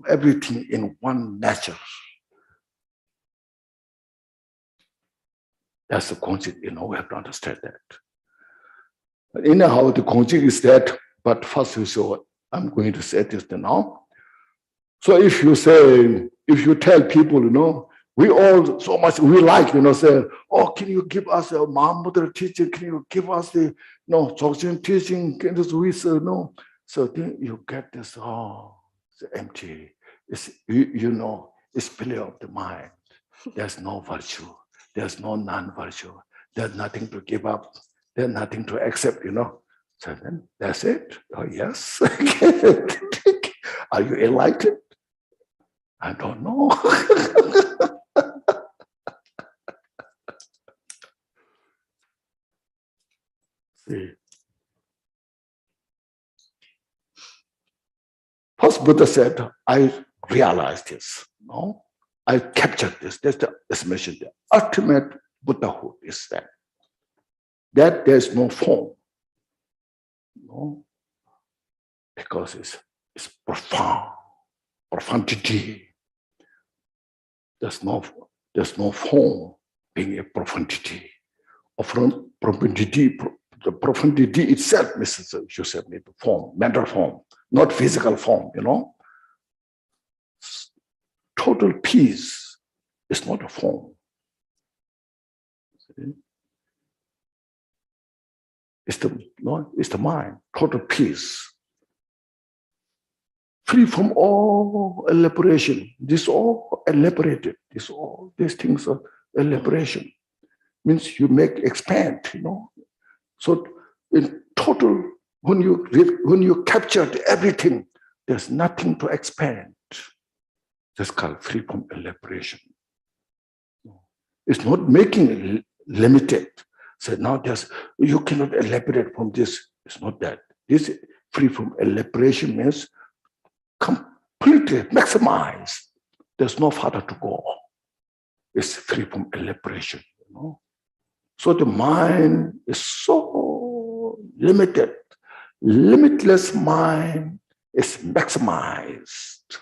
Speaker 3: everything in one nature. That's the Gongchik, we have to understand that. But anyhow, the Gongchik is that, but first I'm going to say this now. So if you tell people, we all so much, we like, say, can you give us a Mahamudra teaching? Can you give us the, Dzogchen teaching? Can we say, no? So then you get this, it's empty. It's, it's play of the mind. There's no virtue. There's no non-virtue. There's nothing to give up. There's nothing to accept, So then that's it. Oh, yes. Are you enlightened? I don't know. See. First Buddha said, I realized this. I captured this. That's the explanation. The ultimate Buddhahood is that there's no form. Because it's profound. Profundity. There's no form being a profundity. Profundity, the profundity itself, you said, form, mental form, not physical form, Total peace is not a form. See? It's the mind, total peace. Free from all elaboration. This all elaborated. These things are elaboration. Means you expand, So in total, when you captured everything, there's nothing to expand. That's called free from elaboration. It's not making it limited. So now you cannot elaborate from this. It's not that. This free from elaboration means completely maximized. There's no further to go. It's free from elaboration, So the mind is so limited. Limitless mind is maximized.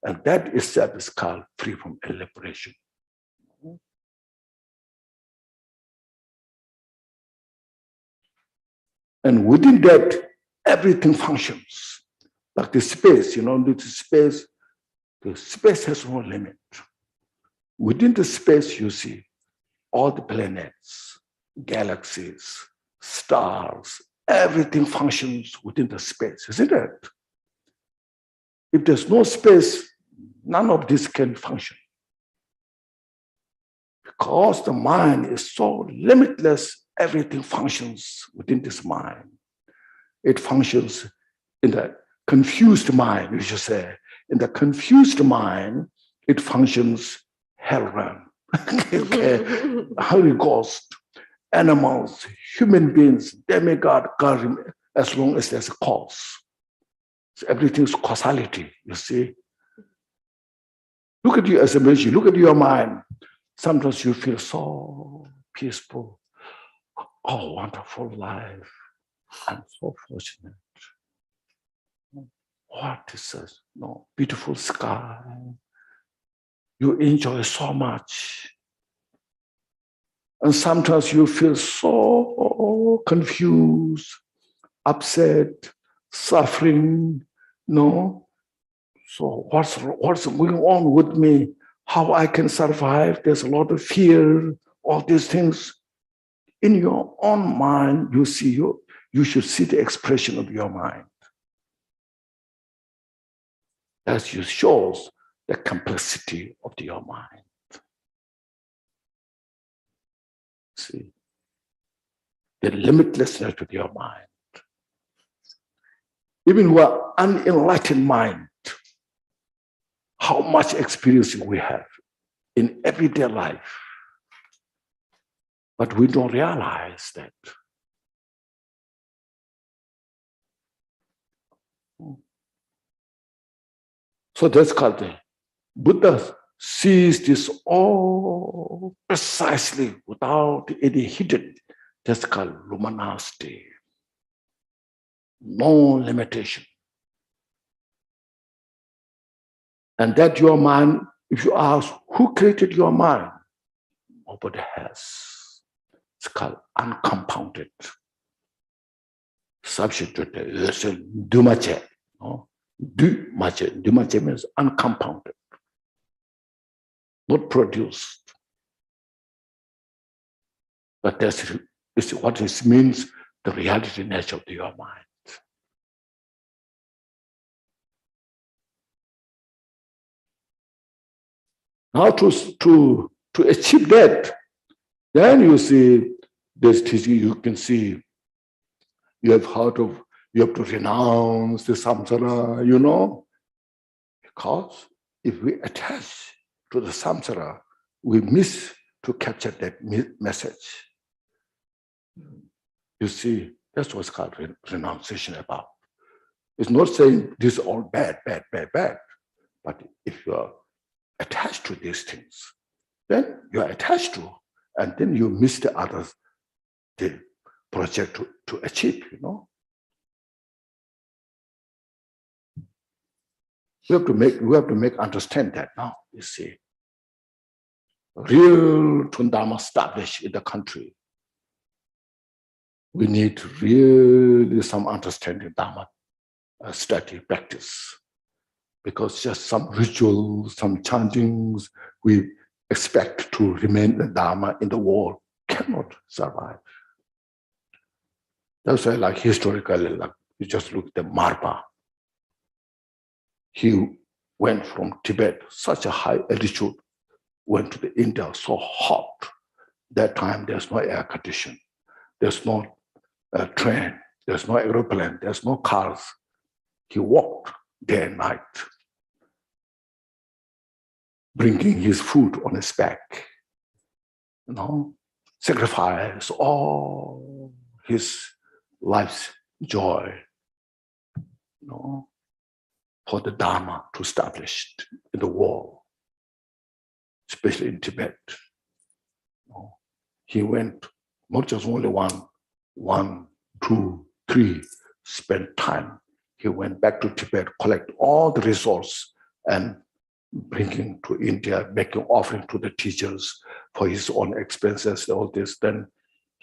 Speaker 3: And that itself is called free from elaboration. And within that, everything functions. Like the space, the space has no limit. Within the space, you see all the planets, galaxies, stars, everything functions within the space, isn't it? If there's no space, none of this can function. Because the mind is so limitless, everything functions within this mind. It functions in the confused mind, we should say. In the confused mind, it functions hell realm. Holy Ghost, animals, human beings, demigod, God, as long as there's a cause. So everything's causality, you see. Look at you as a Buddhist, look at your mind. Sometimes you feel so peaceful. Oh, wonderful life. I'm so fortunate. What is this? No, beautiful sky. You enjoy so much. And sometimes you feel so confused, upset, suffering. No. So what's going on with me? How I can survive? There's a lot of fear, all these things. In your own mind, you should see the expression of your mind. That shows the complexity of your mind. See, the limitlessness of your mind. Even with unenlightened mind, how much experience we have in everyday life. But we don't realize that. So that's called the Buddha sees this all precisely without any hidden. That's called luminosity. No limitation. And that your mind, if you ask who created your mind, nobody has. It's called uncompounded. Substitute is dumache. No? Dumache means uncompounded, not produced. But that's what it means, the reality nature of your mind. Now to achieve that, then you see this teaching, you can see, you have heard of, you have to renounce the samsara, because if we attach to the samsara, we miss to capture that message. You see, that's what's called renunciation about. It's not saying this is all bad, bad, bad, bad. But if you are attached to these things, then you are attached to, and then you miss the others, the project to achieve, We have to make understand that now, you see. Real Dharma established in the country. We need really some understanding Dharma study, practice. Because just some rituals, some chantings, we expect to remain the Dharma in the world cannot survive. That's why, like historically, like you just look at the Marpa. He went from Tibet, such a high altitude, went to the India, so hot. That time there's no air condition, there's no train, there's no aeroplane, there's no cars. He walked day and night, bringing his food on his back, sacrifice all his life's joy, for the Dharma to establish in the world, especially in Tibet. He went, not just only one, two, three, spent time. He went back to Tibet, collect all the resources and bringing to India, making offering to the teachers for his own expenses, all this. Then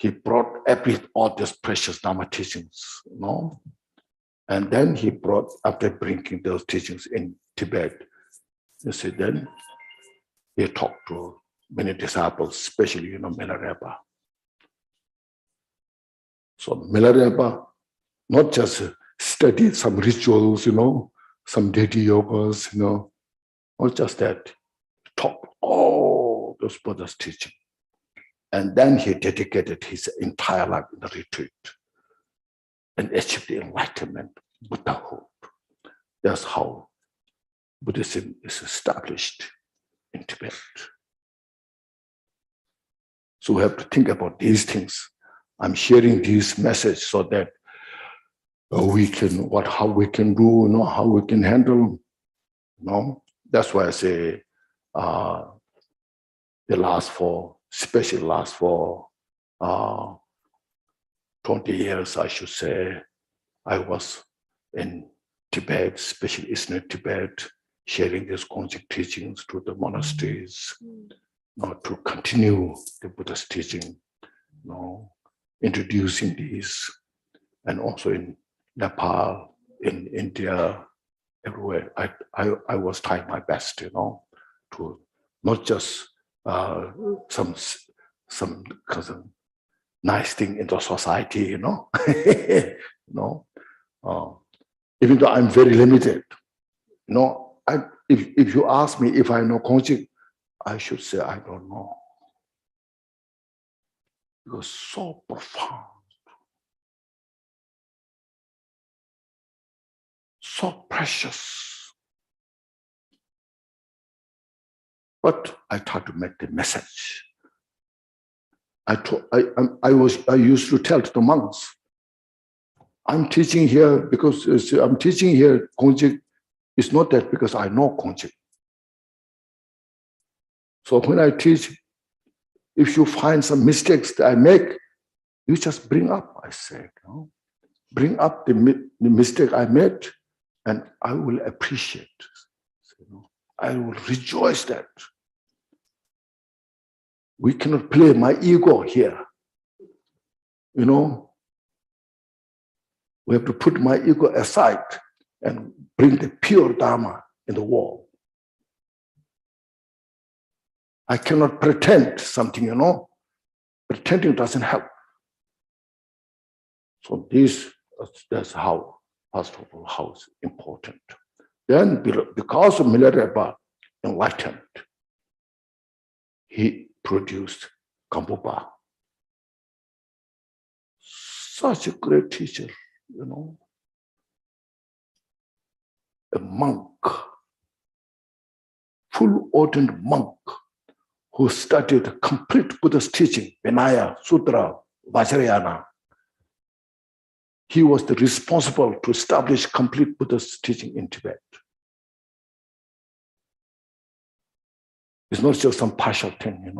Speaker 3: he brought all these precious Dharma teachings, and then he brought, after bringing those teachings in Tibet, you see, then he talked to many disciples, especially, Milarepa. So Milarepa not just studied some rituals, some deity yogas, not just that, taught all those Buddha's teaching. And then he dedicated his entire life in the retreat and achieved the enlightenment, Buddhahood. That's how Buddhism is established in Tibet. So we have to think about these things. I'm sharing this message so that we can, how we can do, how we can handle, That's why I say especially last for 20 years, I should say, I was in Tibet, especially Eastern Tibet, sharing these GONGCHIK teachings to the monasteries, to continue the Buddha's teaching, introducing these, and also in Nepal, in India, everywhere. I was trying my best, to not just some nice thing in the society, even though I'm very limited, if you ask me if I know GONGCHIK, I should say I don't know. It was so profound, so precious. But I tried to make the message. I used to tell to the monks, I'm teaching here because I'm teaching here GONGCHIK. It's not that because I know GONGCHIK. So when I teach, if you find some mistakes that I make, you just bring up, I said. Bring up the mistake I made, and I will appreciate. I will rejoice that. We cannot play my ego here. We have to put my ego aside and bring the pure Dharma in the world. I cannot pretend something, Pretending doesn't help. So that's how, first of all, how it's important. Then, because of Milarepa enlightenment, he produced Kambupa. Such a great teacher, a monk, full-ordained monk, who studied complete Buddha's teaching, Vinaya, Sutra, Vajrayana. He was the responsible to establish complete Buddha's teaching in Tibet. It's not just some partial thing,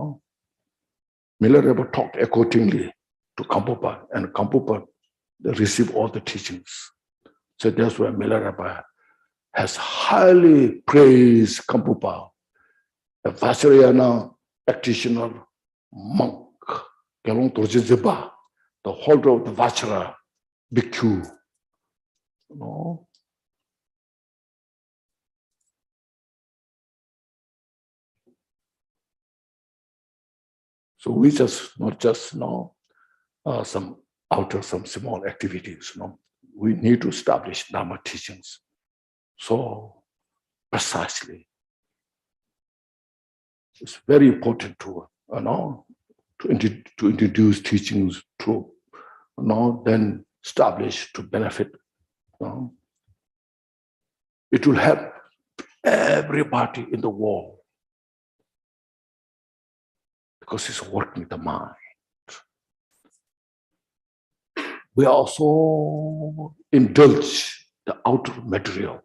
Speaker 3: Milarepa taught accordingly to Kambupa, and Kambupa received all the teachings. So that's why Milarepa has highly praised Kambupa, a Vajrayana practitioner monk, Gelong Dorje Ziba, the holder of the Vajra Bhikkhu. So we not just some small activities. We need to establish Dharma teachings so precisely. It's very important to introduce teachings to then establish to benefit. It will help everybody in the world because it's working the mind. We also indulge the outer material,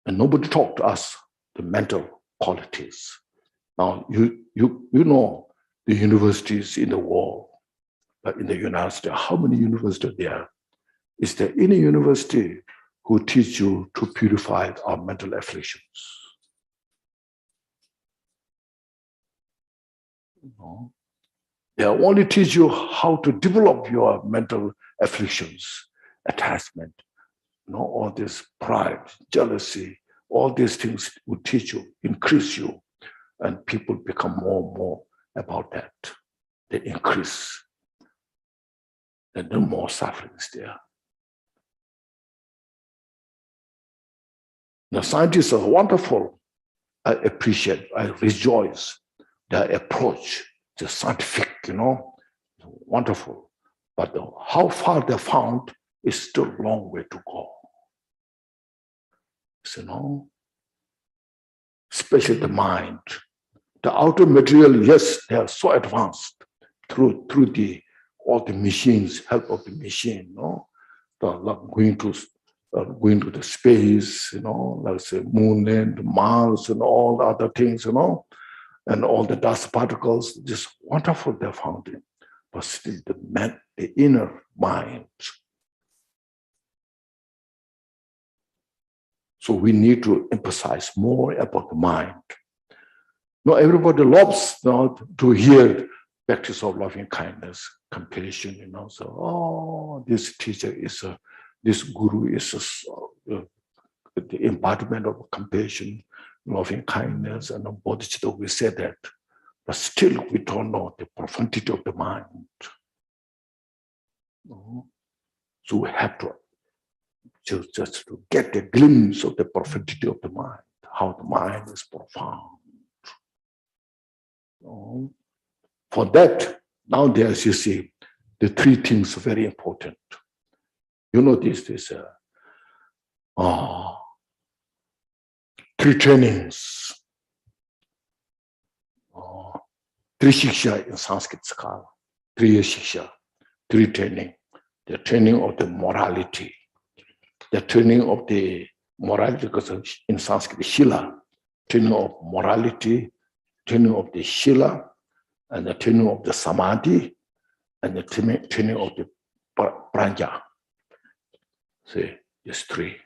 Speaker 3: and nobody talked to us the mental qualities. Now you know the universities in the world, but in the United States, how many universities there are? Is there any university who teach you to purify our mental afflictions? No. They only teach you how to develop your mental afflictions, attachment, all this pride, jealousy, all these things will teach you, increase you, and people become more and more about that. They increase. There are no more sufferings there. The scientists are wonderful. I appreciate, I rejoice their approach, the scientific, wonderful. But how far they found is still a long way to go. So, especially the mind. The outer material, yes, they are so advanced through all the machines, help of the machine, going to the space, like say moon and Mars and all the other things, and all the dust particles, just wonderful they found it. But still the inner mind. So we need to emphasize more about the mind. Not everybody loves to hear practice of loving kindness, compassion, So, this teacher is this guru is the embodiment of compassion, loving kindness, and bodhicitta. We say that, but still we don't know the profundity of the mind. So we have to just to get a glimpse of the profundity of the mind, how the mind is profound. For that, nowadays you see the three things are very important. This three trainings. Three shiksha in Sanskrit scholar. Three shiksha, three training. The training of the morality. The training of the morality, because in Sanskrit, shila, training of morality, training of the shila, and the training of the samadhi, and the training of the prajna. See, these three.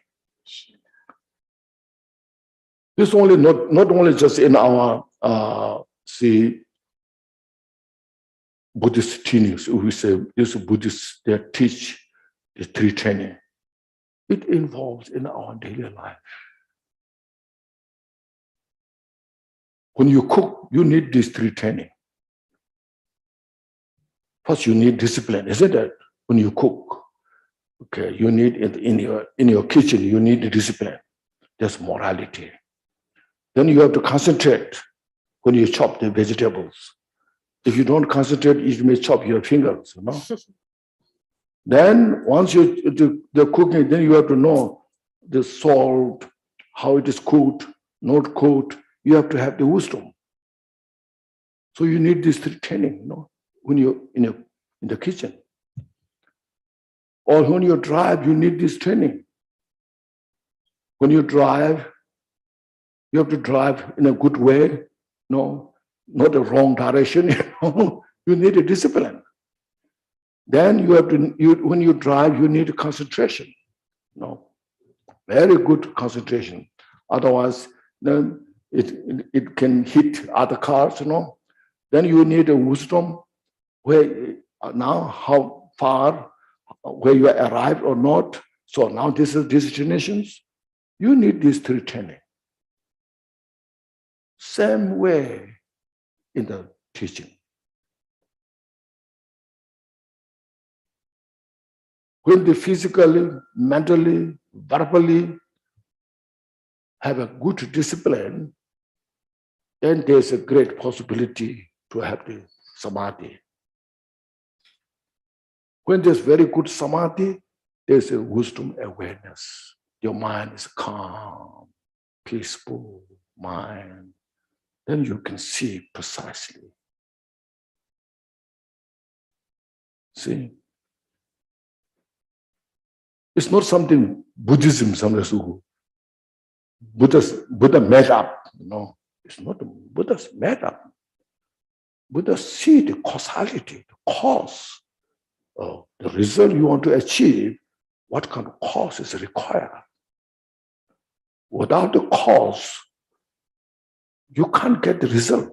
Speaker 3: This only not only just in our Buddhist teachings. We say this Buddhists, they teach the three training. It involves in our daily life. When you cook, you need these three training. First, you need discipline, isn't it? When you cook, okay, you need in your kitchen, you need discipline. There's morality. Then you have to concentrate when you chop the vegetables. If you don't concentrate, you may chop your fingers, Then once the cooking, then you have to know the salt, how it is cooked, not cooked. You have to have the wisdom. So you need this training, when you're in the kitchen. Or when you drive, you need this training. When you drive, you have to drive in a good way, not the wrong direction. You need a discipline. Then you have to. When you drive, you need concentration. Very good concentration. Otherwise, then it can hit other cars. Then you need a wisdom where now how far, where you arrived or not. So now this is destinations. You need these three training. Same way in the teaching. When they physically, mentally, verbally have a good discipline, then there's a great possibility to have the samadhi. When there's very good samadhi, there's a wisdom awareness. Your mind is calm, peaceful mind. Then you can see precisely. See? It's not something Buddhism, Buddha made up, It's not Buddha's made up. Buddha see the causality, the cause of the result you want to achieve, what kind of cause is required. Without the cause, you can't get the result.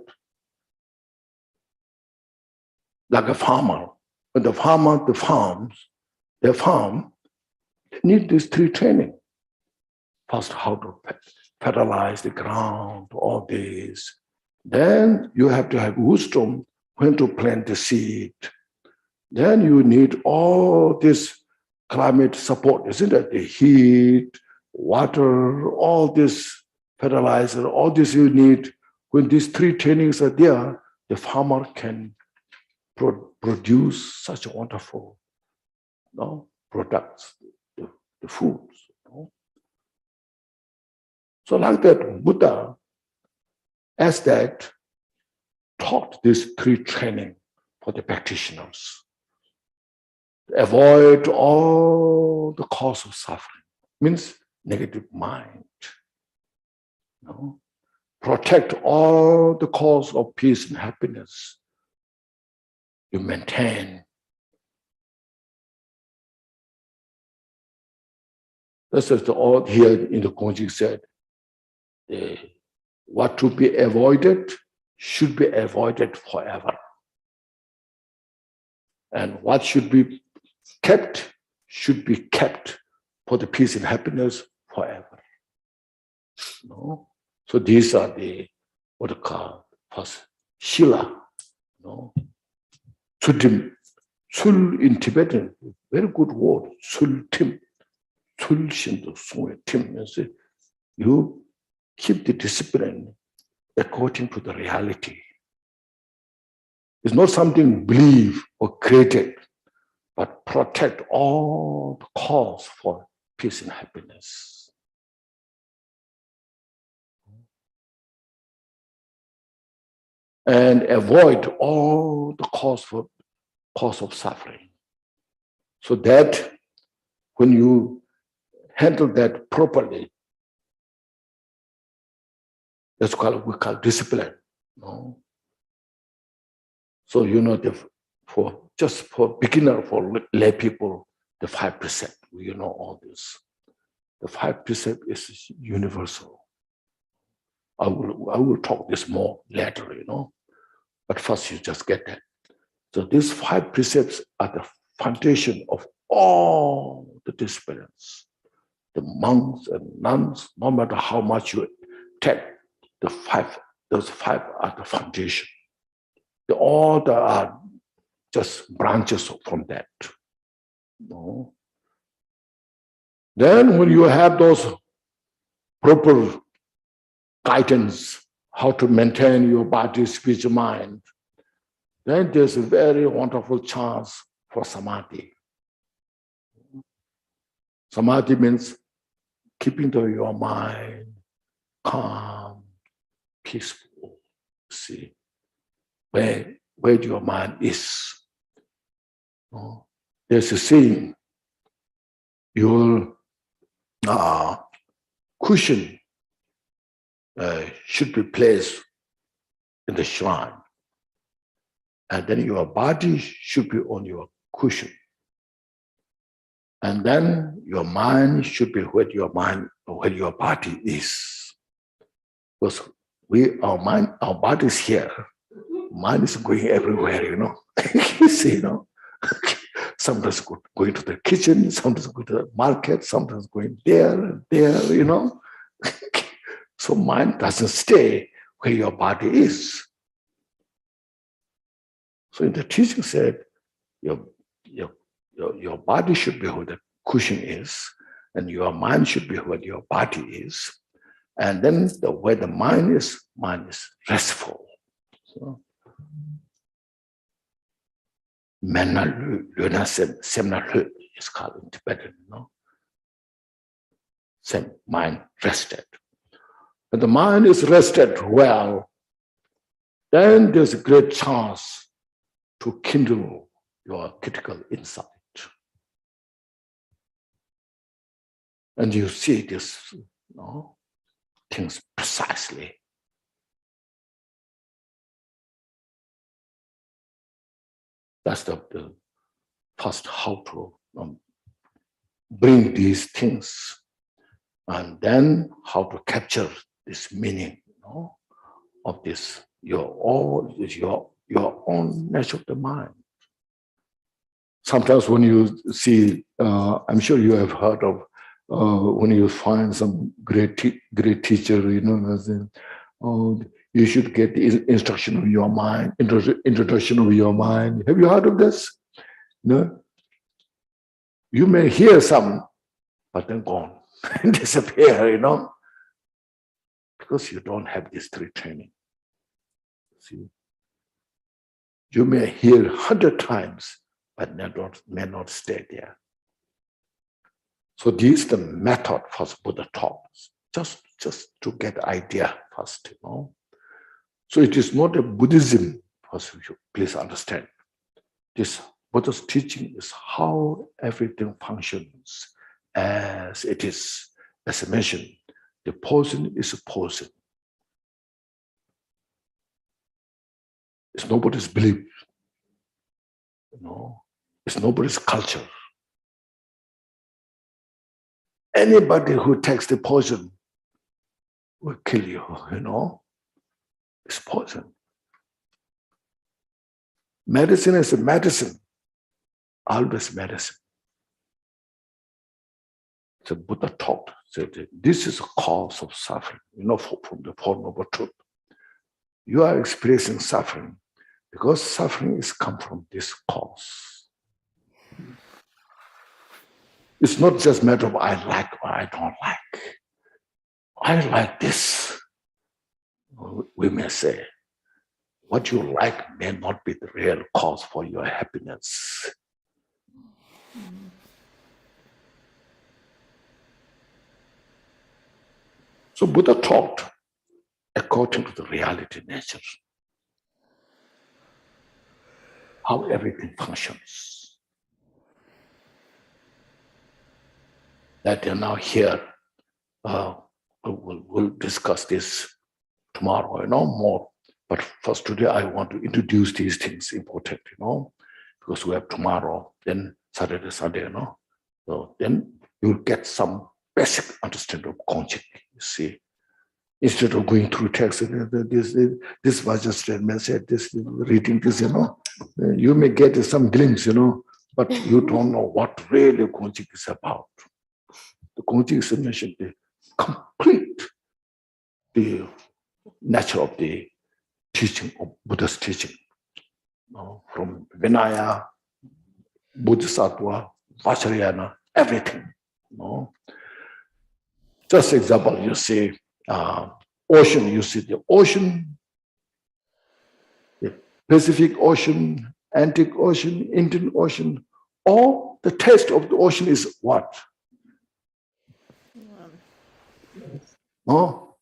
Speaker 3: like a farmer. When the farmer, the farm, they need these three training. First, how to fertilize the ground, all this. Then you have to have wisdom when to plant the seed. Then you need all this climate support, isn't it? The heat, water, all this fertilizer, all this you need. When these three trainings are there, the farmer can produce such wonderful products, the foods. So like that, Buddha, as that, taught these three training for the practitioners. Avoid all the cause of suffering, means negative mind. Protect all the cause of peace and happiness. You maintain. This is all here in the Gongchik said. What to be avoided should be avoided forever. And what should be kept should be kept for the peace and happiness forever. So these are the, what you call, first, Shila. Tsutim. Tsul in Tibetan, very good word, Tsul Tim. Tsul Shinto Sungwe Tim. You keep the discipline according to the reality. It's not something believed or created, but protect all the cause for peace and happiness. And avoid all the cause of suffering. So that when you handle that properly, that's what we call discipline. So just for beginner, for lay people, the 5 precepts, all this. The 5 precepts is universal. I will talk this more later, but first you just get that. So these 5 precepts are the foundation of all the disciplines. The monks and nuns, no matter how much you take, those 5 are the foundation. All are just branches from that. Then when you have those proper guidance, how to maintain your body, speech, mind, then there's a very wonderful chance for samadhi. Samadhi means keeping your mind calm, peaceful. See, where your mind is. There's a saying, your cushion should be placed in the shrine, and then your body should be on your cushion, and then your mind should be where your body is. Because our body is here, mind is going everywhere, you see, sometimes going to the kitchen, sometimes going to the market, sometimes going there and there, So mind doesn't stay where your body is. So in the teaching said, your body should be where the cushion is, and your mind should be where your body is. And then where the mind is restful. So, Semna is called in Tibetan, mind rested. When the mind is rested well, then there's a great chance to kindle your critical insight. And you see this, things precisely. That's the first how to bring these things, and then how to capture this meaning, of this your own nature of the mind. sometimes when you see, I'm sure you have heard of, when you find some great teacher, you know, you should get the instruction of your mind, introduction of your mind. Have you heard of this? No? You may hear some, but then gone and disappear, you know, because you don't have this training. See, you may hear 100 times, but may not stay there. So this is the method first Buddha taught, just to get idea first, you know. So it is not a Buddhism, first, please understand. This Buddha's teaching is how everything functions as it is. As I mentioned, the poison is a poison. It's nobody's belief, you know. It's nobody's culture. Anybody who takes the poison will kill you, you know. It's poison. Medicine is a medicine, always medicine. So Buddha taught that this is a cause of suffering, you know, from the Four Noble Truth. You are experiencing suffering because suffering is come from this cause. It's not just a matter of I like or I don't like. I like this. We may say, what you like may not be the real cause for your happiness. So Buddha taught according to the reality nature, how everything functions. That you're now here, we'll discuss this tomorrow, you know, more. But first today, I want to introduce these things important, you know, because we have tomorrow, then Saturday, Sunday, you know. So then you'll get some basic understanding of Gongchik, you see. Instead of going through text, this was just said, this, reading this, you know, you may get some glimpse, you know, but you don't know what really Gongchik is about. The Gongchik is mentioned the complete, the nature of the teaching of Buddha's teaching, you know, from Vinaya, Bodhisattva, Vajrayana, everything. You know. Just example, you see ocean, you see the ocean, the Pacific Ocean, Atlantic Ocean, Indian Ocean, all the taste of the ocean is what? Oh,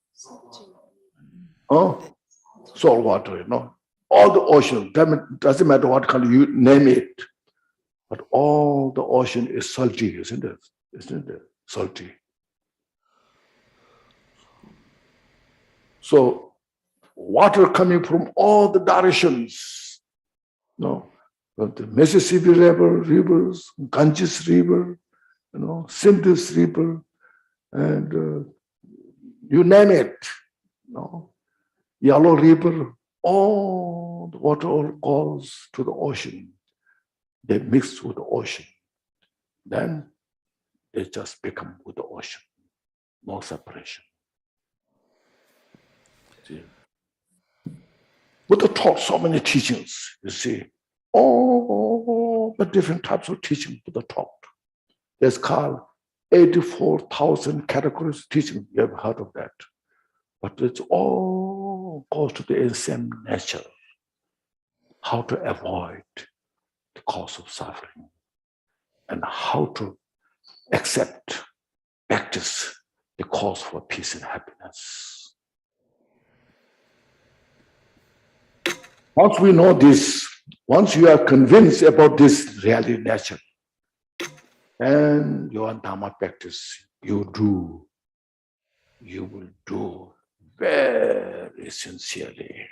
Speaker 3: salt water, you know. All the ocean, doesn't matter what color you name it, but all the ocean is salty, isn't it? Isn't it? Salty. So water coming from all the directions, you know, from the Mississippi rivers, Ganges River, you know, Sindus River, and you name it, you know, Yellow River, all the water all goes to the ocean. They mix with the ocean. Then they just become with the ocean. No separation. See? Buddha taught so many teachings, you see. All the different types of teaching Buddha taught. There's called 84,000 categories of teaching. You have heard of that. But it's all goes to the same nature. How to avoid the cause of suffering and how to accept, practice the cause for peace and happiness. Once we know this, once you are convinced about this reality nature, and your Dhamma practice, you will do very sincerely.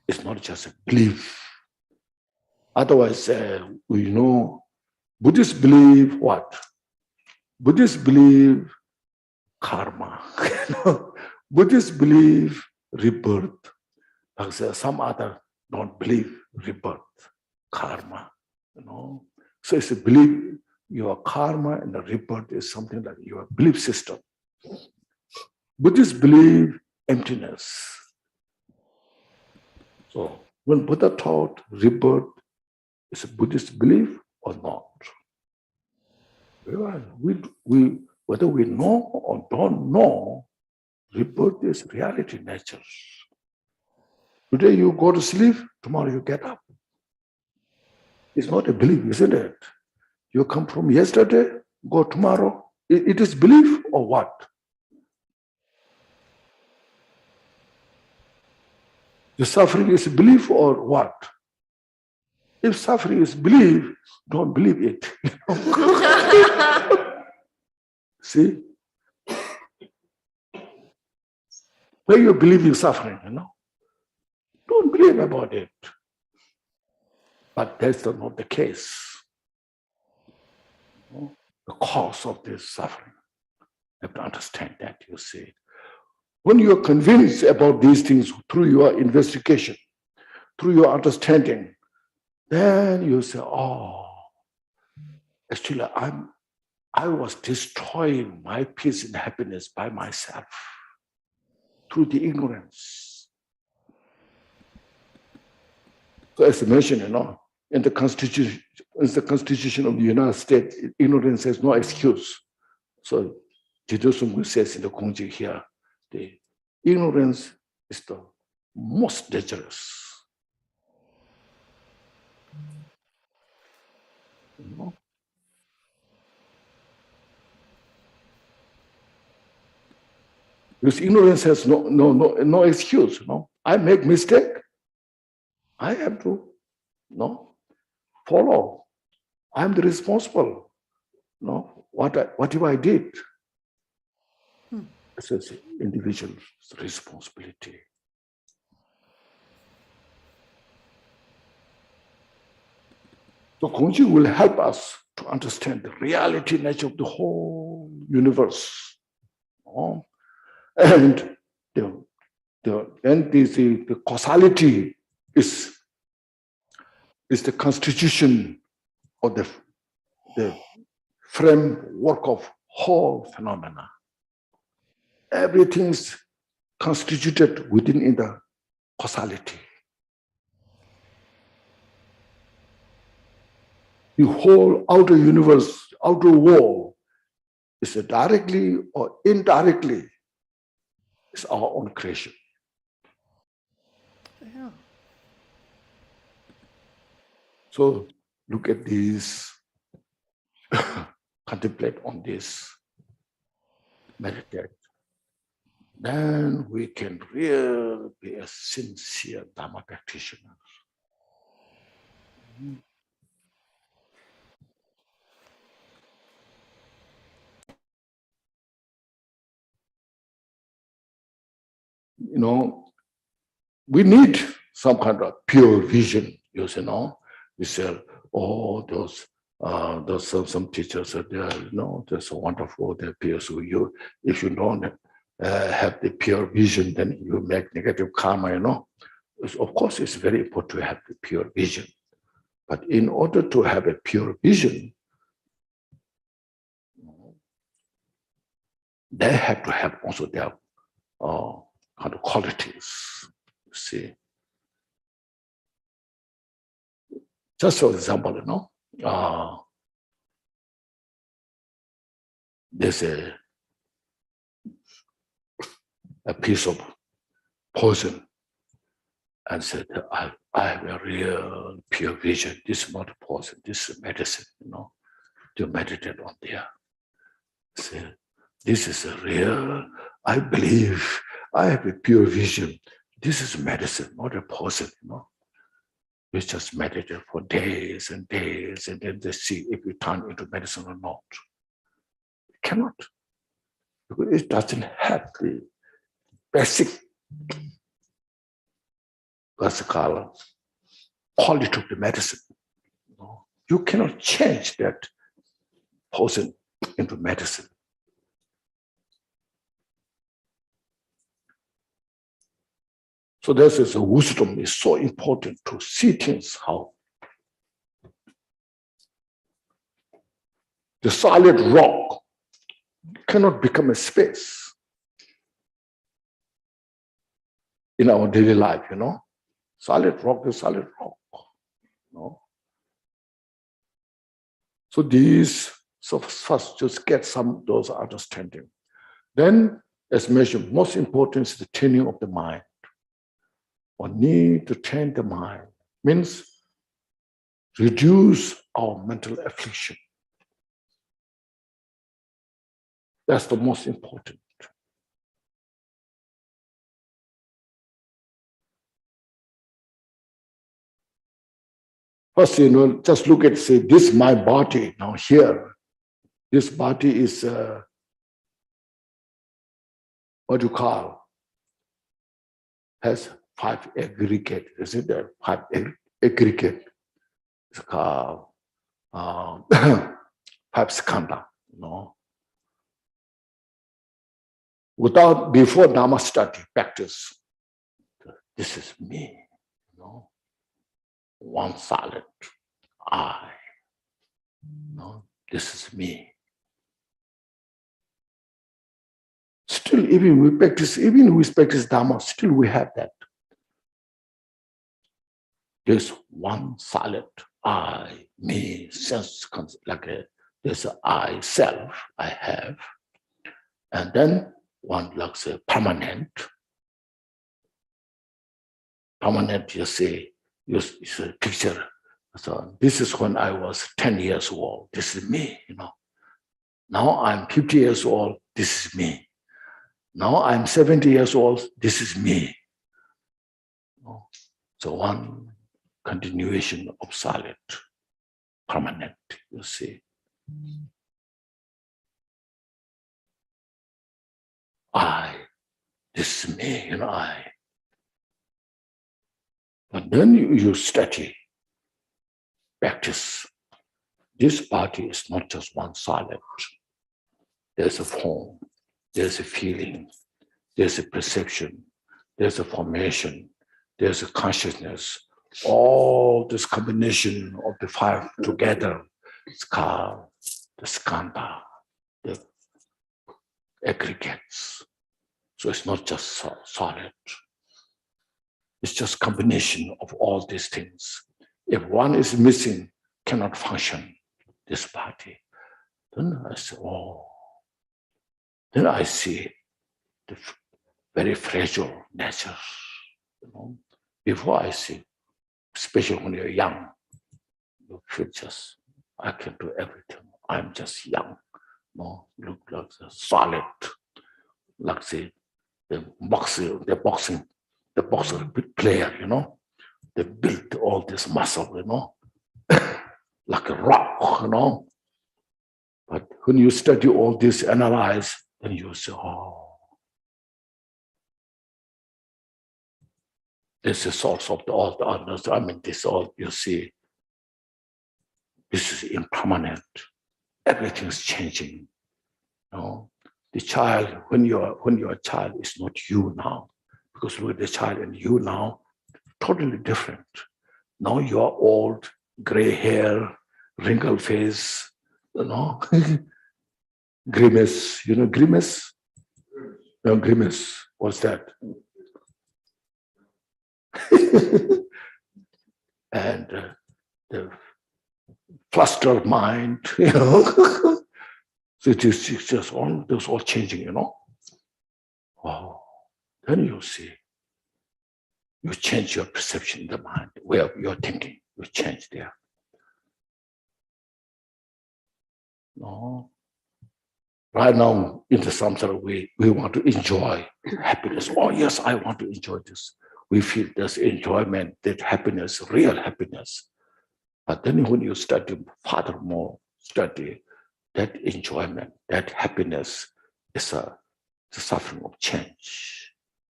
Speaker 3: It's not just a belief. Otherwise, we know Buddhists believe what? Buddhists believe karma. Buddhists believe rebirth. Like some other don't believe rebirth, karma. You know, So it's a belief, your karma and the rebirth is something like your belief system. Buddhists believe emptiness. So when Buddha taught rebirth, is a Buddhist belief or not? Whether we know or don't know, rebirth is reality, nature. Today you go to sleep, tomorrow you get up. It's not a belief, isn't it? You come from yesterday, go tomorrow. It is belief or what? The suffering is belief or what? If suffering is belief, don't believe it. See? When you believe in suffering, don't believe about it. But that's not the case. The cause of this suffering. You have to understand that, you see. When you are convinced about these things through your investigation, through your understanding, then you say, oh, actually I was destroying my peace and happiness by myself through the ignorance. So as I mentioned, in the Constitution of the United States, ignorance has no excuse. So Jidosung says in the GONGCHIK here, the ignorance is the most dangerous. Because ignorance has no excuse. I make mistake, I have to follow. I'm the responsible. Whatever I did. It's an individual's responsibility. So GONGCHIK will help us to understand the reality nature of the whole universe. And the causality is the constitution of the framework of whole phenomena. Everything is constituted within the causality. The whole outer universe, outer world, is directly or indirectly is our own creation.
Speaker 4: Yeah.
Speaker 3: So look at this, contemplate on this, meditate. Then we can really be a sincere Dharma practitioner. We need some kind of pure vision. We say, oh, those some teachers are there, they're so wonderful, they're pure. So if you don't have the pure vision, then you make negative karma, Of course, it's very important to have the pure vision. But in order to have a pure vision, they have to have also their kind of qualities, you see. Just for example, there's a piece of poison and said, I have a real pure vision. This is not a poison, this is medicine, to meditate on there. Say, this is a real, I believe, I have a pure vision. This is medicine, not a poison, We just meditate for days and days, and then they see if we turn into medicine or not. It cannot, because it doesn't have the basic classical quality of the medicine. You cannot change that poison into medicine. So this is a wisdom is so important to see things how
Speaker 2: The solid rock cannot become a space in our daily life, you know. Solid rock is solid rock, you know. So first just get some of those understanding. Then, as mentioned, most important is the training of the mind. One need to train the mind, means reduce our mental affliction. That's the most important. First, you know, just look at, say, this is my body. Now here, this body is, what do you call, has 5 aggregate, isn't there? 5 aggregate. It's called 5 skandha, you know. Before Dhamma study, practice, this is me, you know. One solid I, you know, this is me. Still, even we practice Dhamma, still we have that. There's one solid I, me, sense, like there's an I, self, I have. And then one like say permanent, you say, it's a picture. So this is when I was 10 years old. This is me, you know. Now I'm 50 years old. This is me. Now I'm 70 years old. This is me. So one continuation of solid, permanent, you see. I, this is me, you know, I. But then you study, practice. This body is not just one solid. There's a form, there's a feeling, there's a perception, there's a formation, there's a consciousness. All this combination of the 5 together is called the skandha, the aggregates. So it's not just solid. It's just combination of all these things. If one is missing, cannot function, this body. Then I say, oh. Then I see the very fragile nature. You know? Before I see, especially when you're young, you feel just, I can do everything. I'm just young. You know? Look like the solid, like the boxer player, you know. They built all this muscle, you know, like a rock, you know. But when you study all this, analyze, then you say, oh, this is source of all the others. I mean, this all you see, this is impermanent. Everything's changing. You know, the child, when you're a child, is not you now. Because look at the child and you now, totally different. Now you're old, gray hair, wrinkled face, you know, grimace. You know grimace? No, grimace. What's that? And the flustered mind, you know. So it's just all those all changing, you know. Oh. Then you see, you change your perception in the mind, where you're thinking, you change there. No. Right now, in the samsara, we want to enjoy happiness. Oh, yes, I want to enjoy this. We feel this enjoyment, that happiness, real happiness. But then when you study furthermore, study that enjoyment, that happiness is a suffering of change.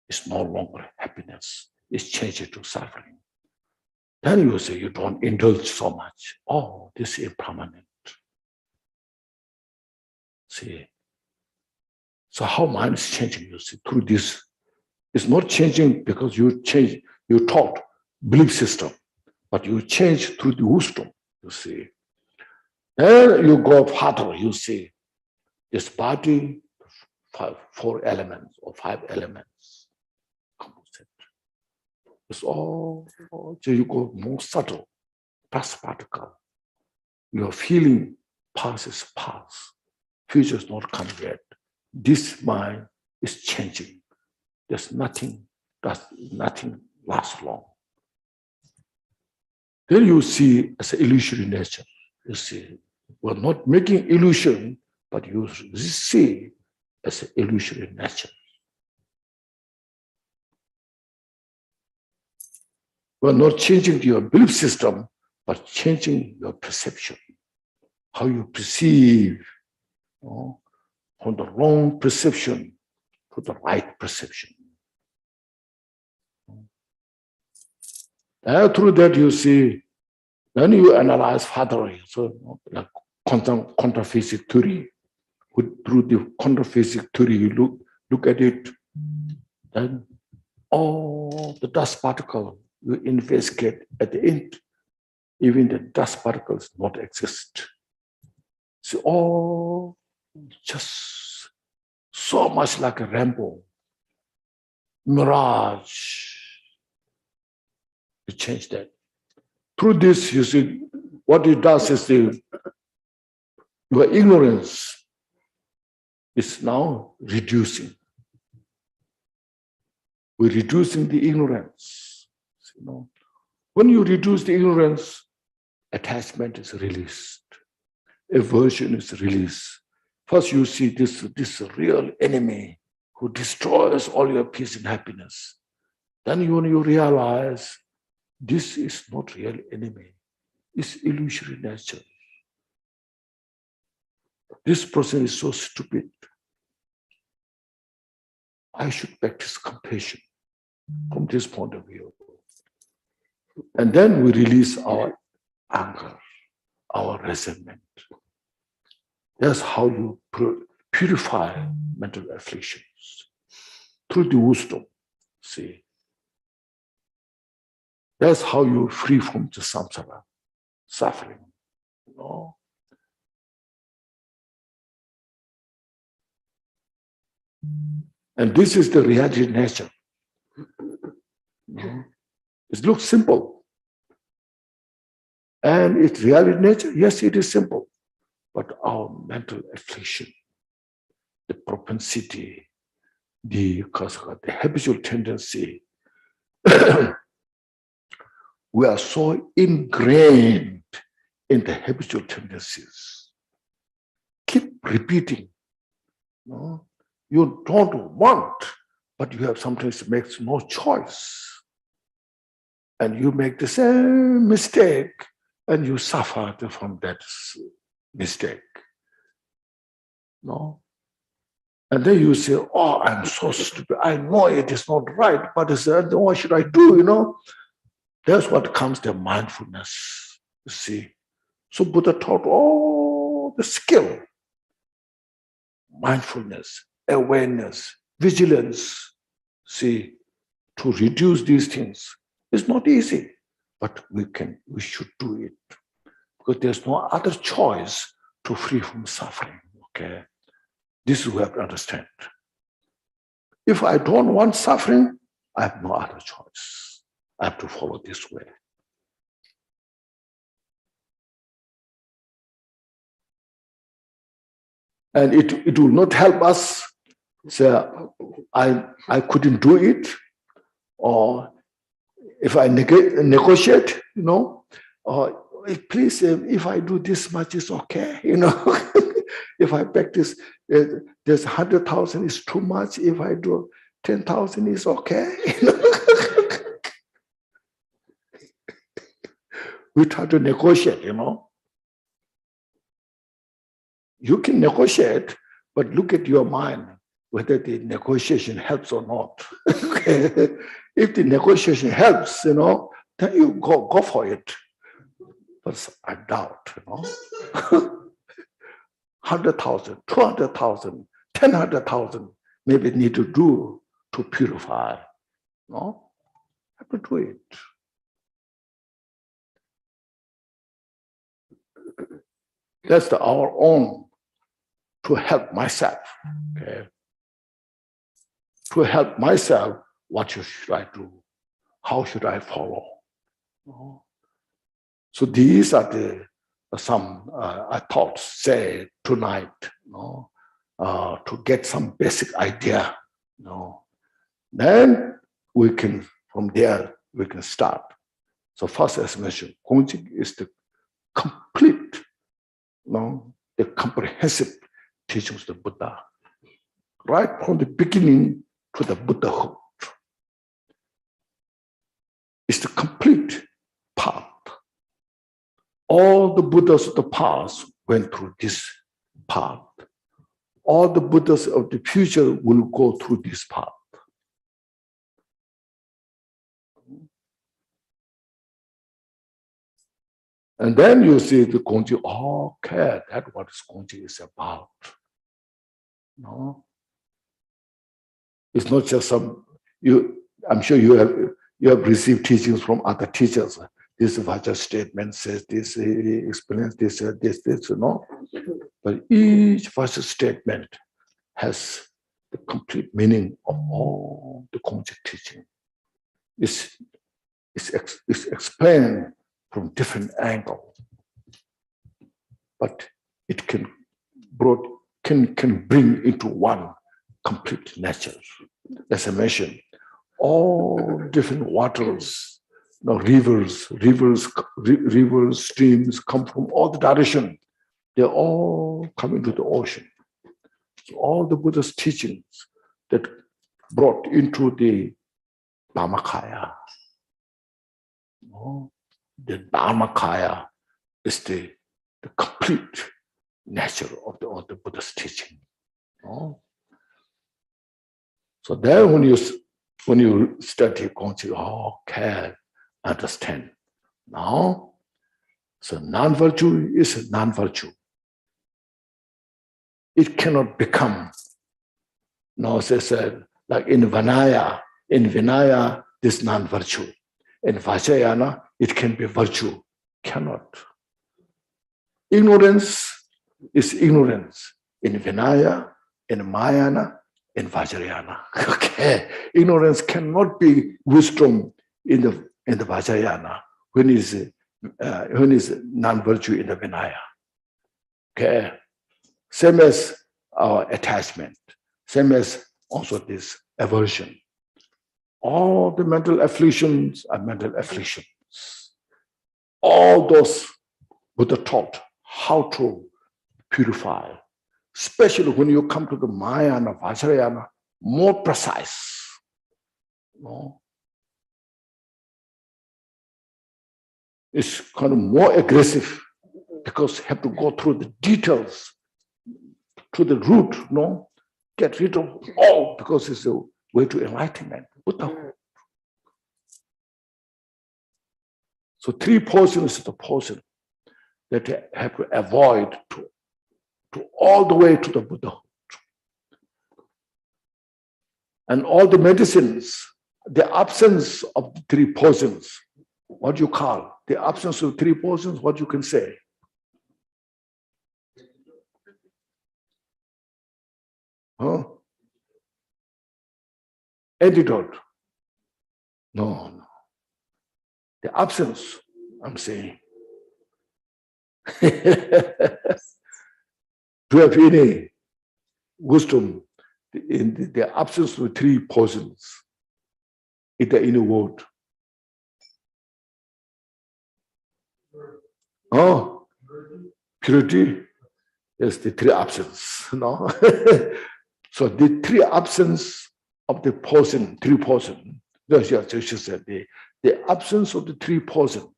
Speaker 2: It's no longer happiness. It's changed to suffering. Then you say you don't indulge so much. Oh, this is impermanent. See. So how mind is changing, you see, through this. It's not changing because you change, you taught belief system, but you change through the wisdom, you see. Then you go further, you see this body, four elements or five elements. It's all, so you go more subtle, dust particle. Your feeling passes past. Future is not come yet. This mind is changing. There's nothing lasts long. Then you see as an illusory nature. You see, we're not making illusion, but you see as an illusory nature. We're not changing your belief system, but changing your perception, how you perceive, from the wrong perception to the right perception. And through that you see, then you analyze further, so like quantum physics theory. Through the quantum physics theory, you look at it, then all the dust particle you investigate at the end, even the dust particles not exist. So all just so much like a rainbow, mirage. You change that. Through this, you see, what it does is your ignorance is now reducing. We're reducing the ignorance. You know, when you reduce the ignorance, attachment is released. Aversion is released. First, you see this real enemy who destroys all your peace and happiness. Then when you realize this is not real enemy, it's illusory nature. This person is so stupid. I should practice compassion from this point of view. And then we release our anger, our resentment. That's how you purify mental afflictions. Through the wisdom, see. That's how you free from the samsara, suffering. You know? And this is the reality nature. It looks simple. And it's reality nature, yes, it is simple. But our mental affliction, the propensity, the habitual tendency, we are so ingrained in the habitual tendencies. Keep repeating. No? You don't want, but you have sometimes makes no choice. And you make the same mistake and you suffer from that mistake. No? And then you say, oh, I'm so stupid. I know it is not right, but what should I do, you know? That's what comes to mindfulness, you see. So Buddha taught all the skill, mindfulness, awareness, vigilance, see, to reduce these things. It's not easy, but we should do it. Because there's no other choice to free from suffering, okay? This we have to understand. If I don't want suffering, I have no other choice. I have to follow this way. And it will not help us say, I couldn't do it, or if I negotiate, you know, or please, if I do this much, it's okay, you know. If I practice, there's 100,000 is too much. If I do 10,000 is okay, you know. We try to negotiate, you know. You can negotiate, but look at your mind, whether the negotiation helps or not. If the negotiation helps, you know, then you go for it. But I doubt, you know. 100,000, 200,000, 10,000 maybe need to do to purify. No? I have to do it.
Speaker 3: That's our own to help myself. Okay. To help myself, what should I do? How should I follow? So these are some I thought say tonight, to get some basic idea. Then we can, from there, we can start. So first, as mentioned, Gongchik is the complete, the comprehensive teachings of the Buddha, right from the beginning to the Buddhahood. It's the complete path. All the Buddhas of the past went through this path. All the Buddhas of the future will go through this path. And then you see the Gongchik, okay, that's what Gongchik is about. No, it's not just some, I'm sure you have received teachings from other teachers. This Vajra statement says this, he explains this, no? But each Vajra statement has the complete meaning of all the Gongchik teaching. It's explained from different angles, but it can bring into one complete nature. As I mentioned, all different waters, rivers, streams come from all the directions. They all come into the ocean. So all the Buddha's teachings that brought into the Dharmakaya. The Dharmakaya is the complete nature of the Buddha's teaching. So then when you study Gongchik, okay, understand. Now, so non-virtue is non-virtue. It cannot become, like in Vinaya, this non-virtue. In Vajrayana, it can be virtue. Cannot. Ignorance is ignorance. In Vinaya, in Mayana, in Vajrayana. Okay. Ignorance cannot be wisdom in the Vajrayana when is non-virtue in the Vinaya. Okay. Same as our attachment. Same as also this aversion. All the mental afflictions are mental afflictions. All those Buddha taught how to purify, especially when you come to the Mayana, Vajrayana, more precise. It's kind of more aggressive because you have to go through the details, to the root, get rid of all, because it's a way to enlightenment. Buddha. So 3 portions is the portion that you have to avoid to all the way to the Buddha. And all the medicines, the absence of the 3 portions, what do you call? The absence of 3 portions, what you can say? Huh? Antidote. No. The absence, I'm saying. To have any wisdom in the absence of 3 portions in the inner world. Purity is the 3 absence. No? So the 3 absence of the portion, 3 portion. She said the absence of the 3 portion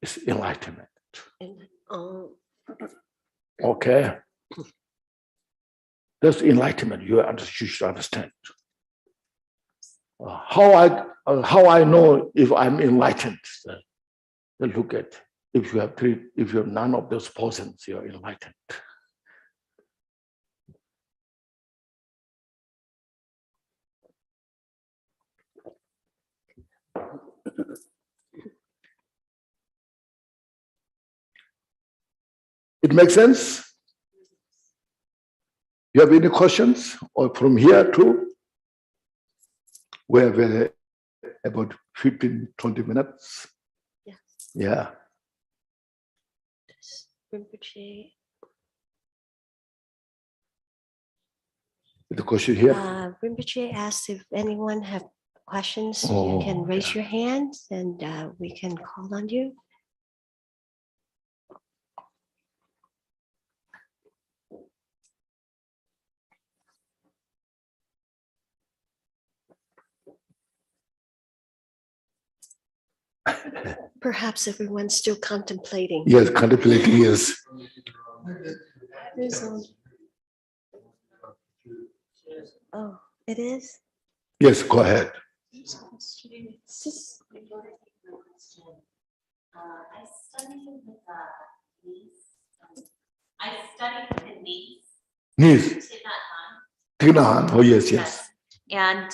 Speaker 3: is enlightenment. Okay. That's enlightenment. You should understand. How I know if I'm enlightened? Look at if you have none of those portions, you're enlightened.
Speaker 2: It makes sense? You have any questions? Or from here to we have about 15, 20 minutes.
Speaker 4: Yes.
Speaker 2: Yeah.
Speaker 4: Rinpoche.
Speaker 2: The question here.
Speaker 4: Rinpoche asked if anyone have questions, you
Speaker 2: Oh,
Speaker 4: can raise
Speaker 2: yeah.
Speaker 4: your hands and we can call on you. Perhaps everyone's still contemplating.
Speaker 2: Yes, contemplating, yes.
Speaker 4: Oh, it is?
Speaker 2: Yes, go ahead.
Speaker 5: I studied with the niece.
Speaker 2: Niece.
Speaker 5: Thich Nhat Hanh.
Speaker 2: Thich Nhat Hanh. Oh, yes, yes.
Speaker 5: And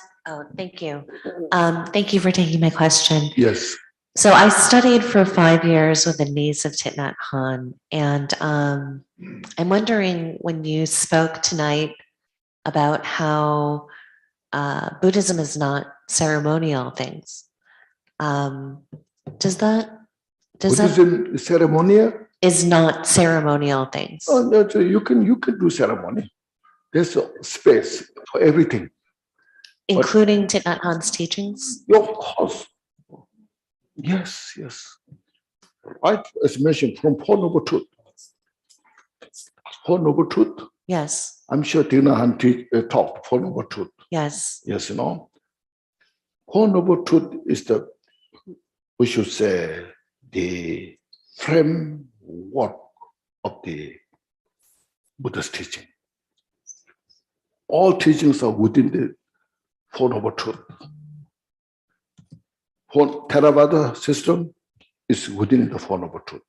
Speaker 5: thank you. Thank you for taking my question.
Speaker 2: Yes.
Speaker 5: So I studied for 5 years with the niece of Thich Nhat Hanh, and I'm wondering, when you spoke tonight about how Buddhism is not ceremonial things, does that
Speaker 2: Buddhism ceremonial?
Speaker 5: is not ceremonial things?
Speaker 2: Oh, no, so you can do ceremony. There's a space for everything.
Speaker 5: Including Thich Nhat Hanh's teachings?
Speaker 2: Yeah, of course. Yes, yes. Right, as mentioned, from Four Noble Truth. Four Noble Truth.
Speaker 5: Yes,
Speaker 2: I'm sure Thich Nhat Hanh taught Four Noble Truth.
Speaker 5: yes.
Speaker 2: Yes, you know. Four Noble Truth is the, we should say, the framework of the Buddha's teaching. All teachings are within the Four Noble Truth. Theravada system is within the Four Noble Truth.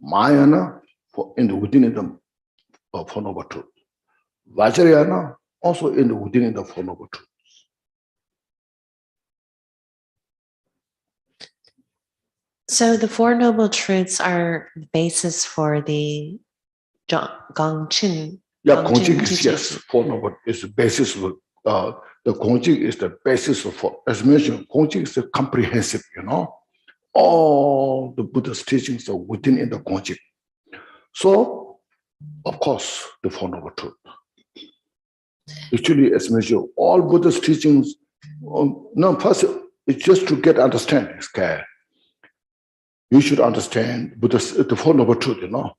Speaker 2: Mahayana within the Four Noble Truth. Vajrayana also within the Four Noble Truth.
Speaker 5: So the Four Noble Truths are the basis for the GONGCHIK.
Speaker 2: Yeah,
Speaker 5: GONGCHIK
Speaker 2: GONGCHIK is,
Speaker 5: teachings.
Speaker 2: yes, Four Noble is the basis of the GONGCHIK is the basis of, as mentioned, GONGCHIK is comprehensive, you know. All the Buddha's teachings are within in the GONGCHIK. So, of course, the Four Noble Truth. Actually, as mentioned, all Buddha's teachings, no, first, it's just to get understanding. Okay? You should understand the Four Noble Truth, you know.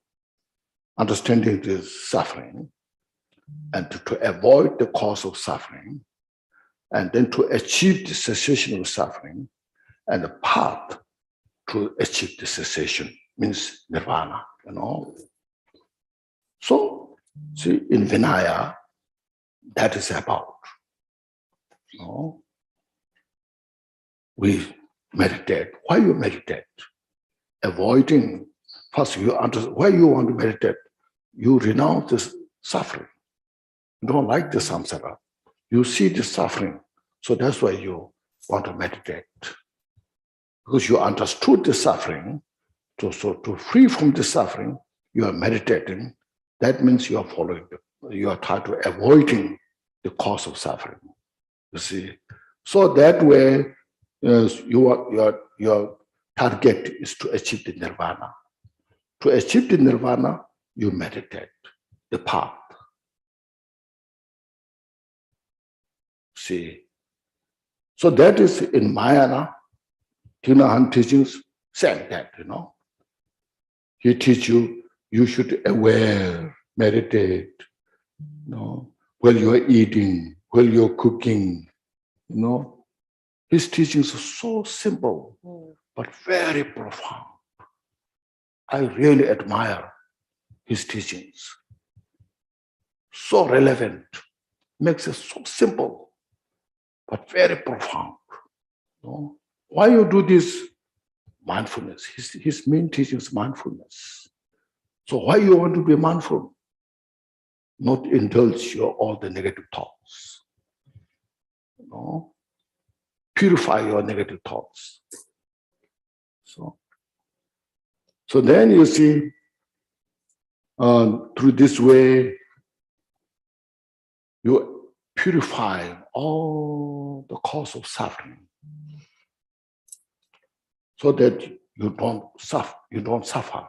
Speaker 2: Understanding the suffering, and to avoid the cause of suffering, and then to achieve the cessation of suffering, and the path to achieve the cessation means nirvana, you know. So, see, in Vinaya, that is about, you know, we meditate. Why you meditate? Avoiding, first you understand why you want to meditate. You renounce this suffering. You don't like the samsara. You see the suffering. So that's why you want to meditate. Because you understood the suffering. So to free from the suffering, you are meditating. That means you are following, you are trying to avoiding the cause of suffering. You see. So that way, your target is to achieve the nirvana. To achieve the nirvana, you meditate the path. See. So that is in Mahayana, Thich Nhat Hanh teachings saying that, you know. He teach you, you should aware, meditate, you know, while you are eating, while you're cooking, you know. His teachings are so simple, but very profound. I really admire his teachings. So relevant, makes it so simple, but very profound. You know? Why you do this? Mindfulness. His main teaching is mindfulness. So why you want to be mindful? Not indulge all the negative thoughts. You know? Purify your negative thoughts. So then you see,
Speaker 3: Through this way, you purify all the cause of suffering, so that you don't suffer. You don't suffer.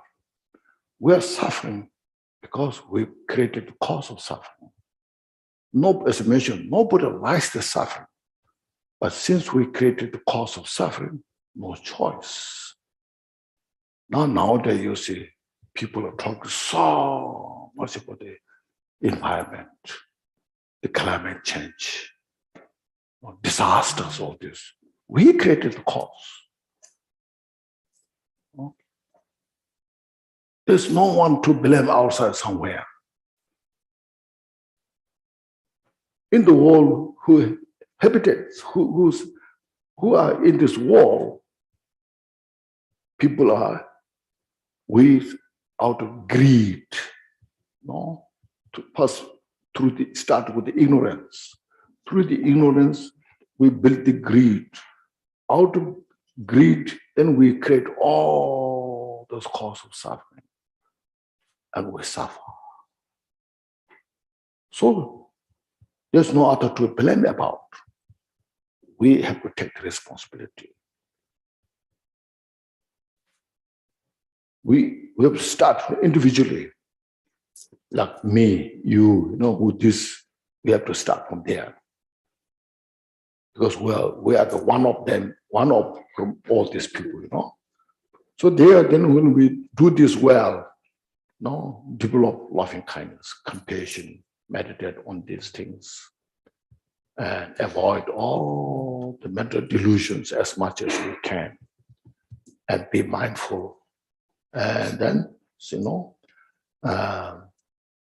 Speaker 3: We are suffering because we created the cause of suffering. No, as I mentioned, nobody likes the suffering. But since we created the cause of suffering, no choice. Now nowadays you see people are talking so much about the environment, the climate change, disasters, all this. We created the cause. There's no one to blame outside somewhere. In the world, who habitats, who are in this world, people are with out of greed, no? To pass through the start with the ignorance. Through the ignorance, we build the greed. Out of greed, then we create all those causes of suffering, and we suffer. So there's no other to blame about. We have to take the responsibility. We have to start individually, like me, you know, with this, we have to start from there. Because we are the one of them, one of from all these people, you know. So there, then when we do this well, you know, develop loving kindness, compassion, meditate on these things, and avoid all the mental delusions as much as we can, and be mindful. And then, you know,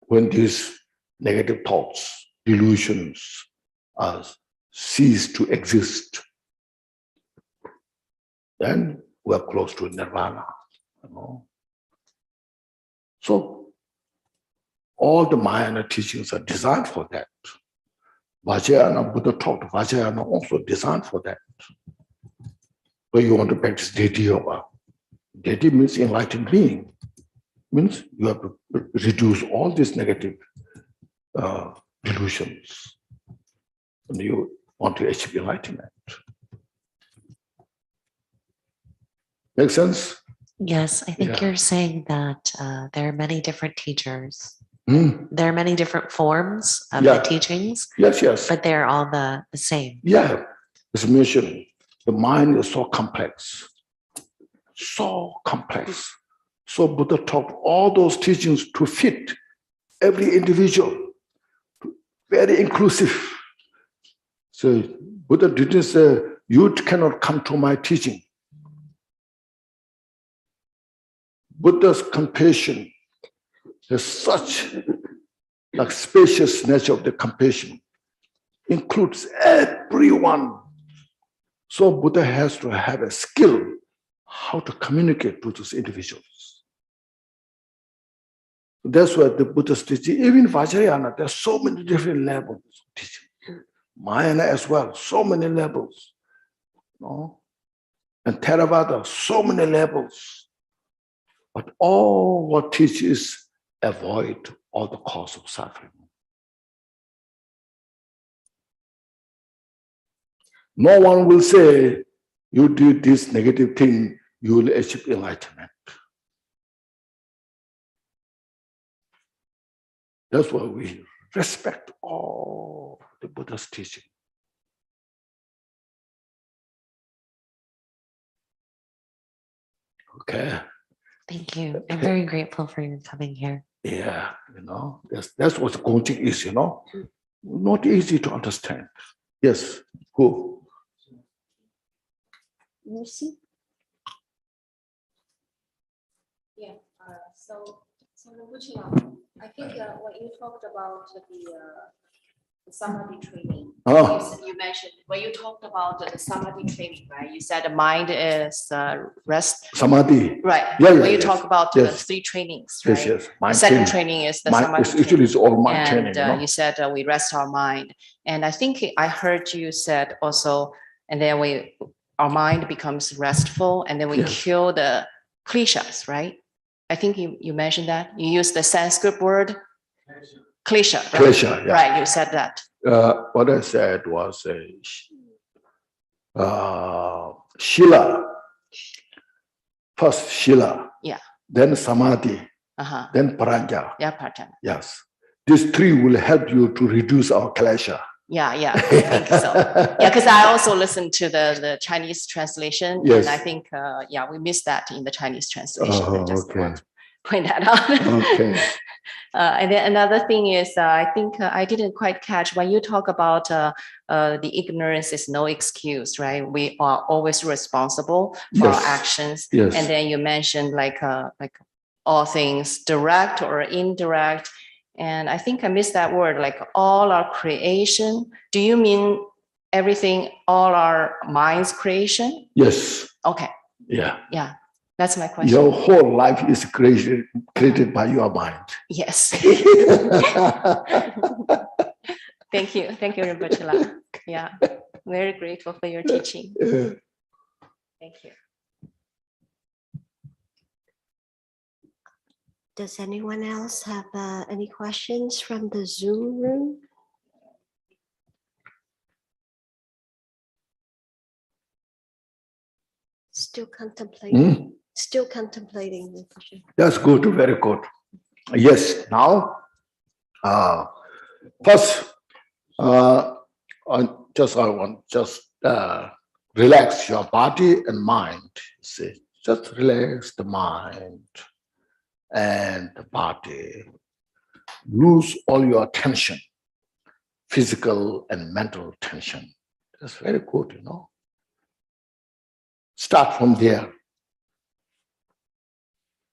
Speaker 3: when these negative thoughts, delusions cease to exist, then we are close to nirvana. You know? So all the Mahayana teachings are designed for that. Vajrayana, Buddha taught Vajrayana also designed for that. So you want to practice deity yoga. Deity means enlightened being. Means you have to reduce all these negative delusions. And you want to achieve enlightenment. Make sense?
Speaker 5: Yes, I think
Speaker 3: Yeah.
Speaker 5: you're saying that there are many different teachers.
Speaker 3: Mm.
Speaker 5: There are many different forms of
Speaker 3: Yeah.
Speaker 5: the teachings,
Speaker 3: Yes, yes.
Speaker 5: but they're all the same.
Speaker 3: Yeah, as mentioned, the mind is so complex. So complex. So Buddha taught all those teachings to fit every individual, very inclusive. So Buddha didn't say, you cannot come to my teaching. Buddha's compassion is such like spacious nature of the compassion, includes everyone. So Buddha has to have a skill how to communicate to those individuals. That's why the Buddha's teaching, even Vajrayana, there are so many different levels of teaching. Mahayana as well, so many levels. No? And Theravada, so many levels. But all what teaches avoid all the cause of suffering. No one will say, you do this negative thing, you will achieve enlightenment. That's why we respect all the Buddha's teaching. Okay.
Speaker 5: Thank you. I'm very grateful for your coming here.
Speaker 3: Yeah, you know, that's what GONGCHIK is, you know. Not easy to understand. Yes, who?
Speaker 6: Lucy? Yeah, so Rinpoche, I think when you talked about the samadhi training, you mentioned, when you talked about the samadhi training, right? You said the mind is rest.
Speaker 3: Samadhi.
Speaker 6: Right.
Speaker 3: Yeah,
Speaker 6: when you talk about the
Speaker 3: yes.
Speaker 6: 3 trainings, right?
Speaker 3: Yes, yes.
Speaker 6: The second training is the samadhi
Speaker 3: Actually, it's all mind
Speaker 6: and
Speaker 3: training. You know?
Speaker 6: you said we rest our mind. And I think I heard you said also, and then our mind becomes restful, and then we
Speaker 3: Yes.
Speaker 6: kill the klishas, right? I think you mentioned that. You used the Sanskrit word. Klesha. Right?
Speaker 3: Klesha, yeah.
Speaker 6: Right, you said that.
Speaker 3: What I said was Shila. First Shila.
Speaker 6: Yeah.
Speaker 3: Then Samadhi. Then Prajna.
Speaker 6: Yeah, Prajna.
Speaker 3: Yes. These three will help you to reduce our klesha.
Speaker 6: Yeah, I think so. Yeah, because I also listened to the Chinese translation,
Speaker 3: Yes.
Speaker 6: and I think, we missed that in the Chinese translation. I just
Speaker 3: Okay.
Speaker 6: want to point that out.
Speaker 3: Okay.
Speaker 6: And then another thing is, I think I didn't quite catch when you talk about the ignorance is no excuse, right? We are always responsible for our actions.
Speaker 3: Yes.
Speaker 6: And then you mentioned like all things direct or indirect. And I think I missed that word, like all our creation. Do you mean everything, all our mind's creation?
Speaker 3: Yes.
Speaker 6: Okay.
Speaker 3: Yeah.
Speaker 6: Yeah. That's my question.
Speaker 3: Your whole life is created by your mind.
Speaker 6: Yes. Thank you. Thank you, Rinpoche. Yeah. Very grateful for your teaching. Thank you.
Speaker 4: Does anyone else have any questions from the Zoom room? Still contemplating. Still contemplating.
Speaker 3: That's good. Very good. Yes. Now, first, I want relax your body and mind. See, just relax the mind and the body. Lose all your tension, physical and mental tension. That's very good, you know. Start from there.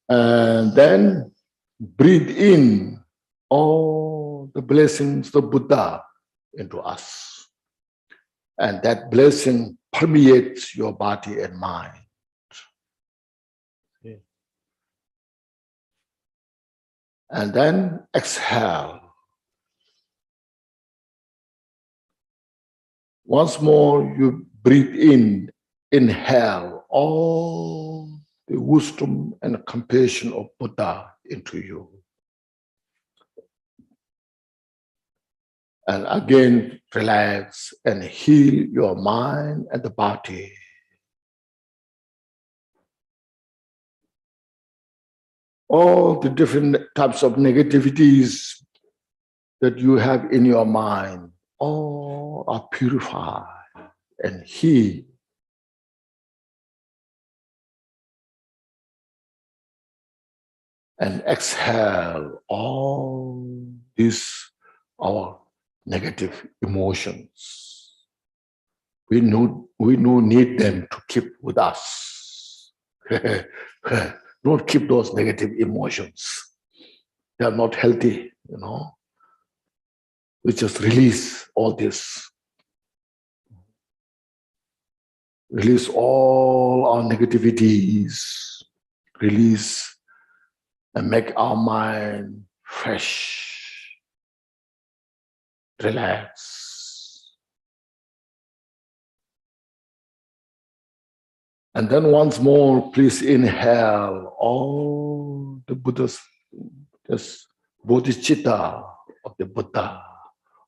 Speaker 3: And then breathe in all the blessings of Buddha into us. And that blessing permeates your body and mind. And then exhale. Once more, you breathe in, inhale all the wisdom and compassion of Buddha into you. And again, relax and heal your mind and the body. All the different types of negativities that you have in your mind, all are purified and healed. And exhale all these our negative emotions. We no need them to keep with us. Don't keep those negative emotions. They are not healthy, you know. We just release all this. Release all our negativities. Release and make our mind fresh, relax. And then once more, please inhale all the Buddha's, this bodhicitta of the Buddha,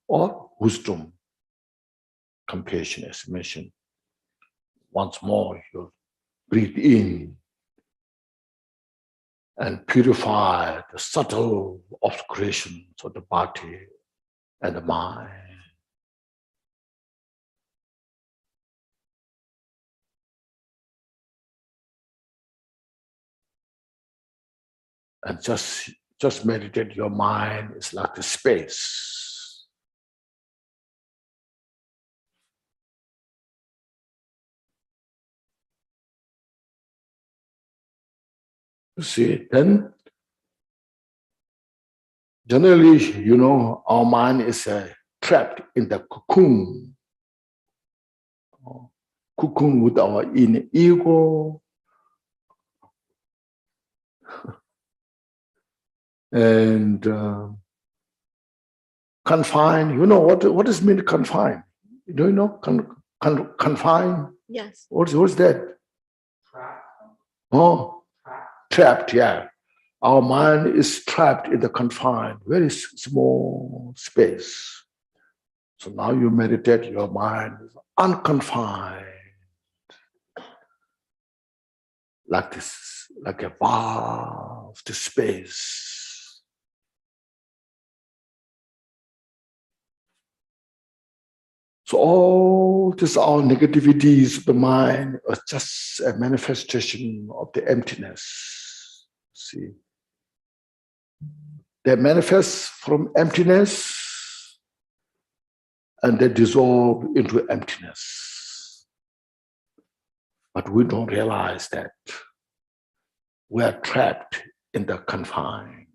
Speaker 3: or wisdom, compassion, as mentioned. Once more, you breathe in and purify the subtle obscurations of the body and the mind. And just meditate, your mind is like the space. You see, then generally, you know, our mind is trapped in the cocoon. Cocoon with our inner ego. And confined, you know what does mean confined? Do you know confined? Yes. What's that? Trapped. Oh, trapped, yeah.
Speaker 2: Our mind is trapped in the confined, very small space. So now you meditate, your mind is unconfined. Like this, like a vast space. So all this, our negativities of the mind are just a manifestation of the emptiness. See, they manifest from emptiness and they dissolve into emptiness. But we don't realize that we are trapped in the confine.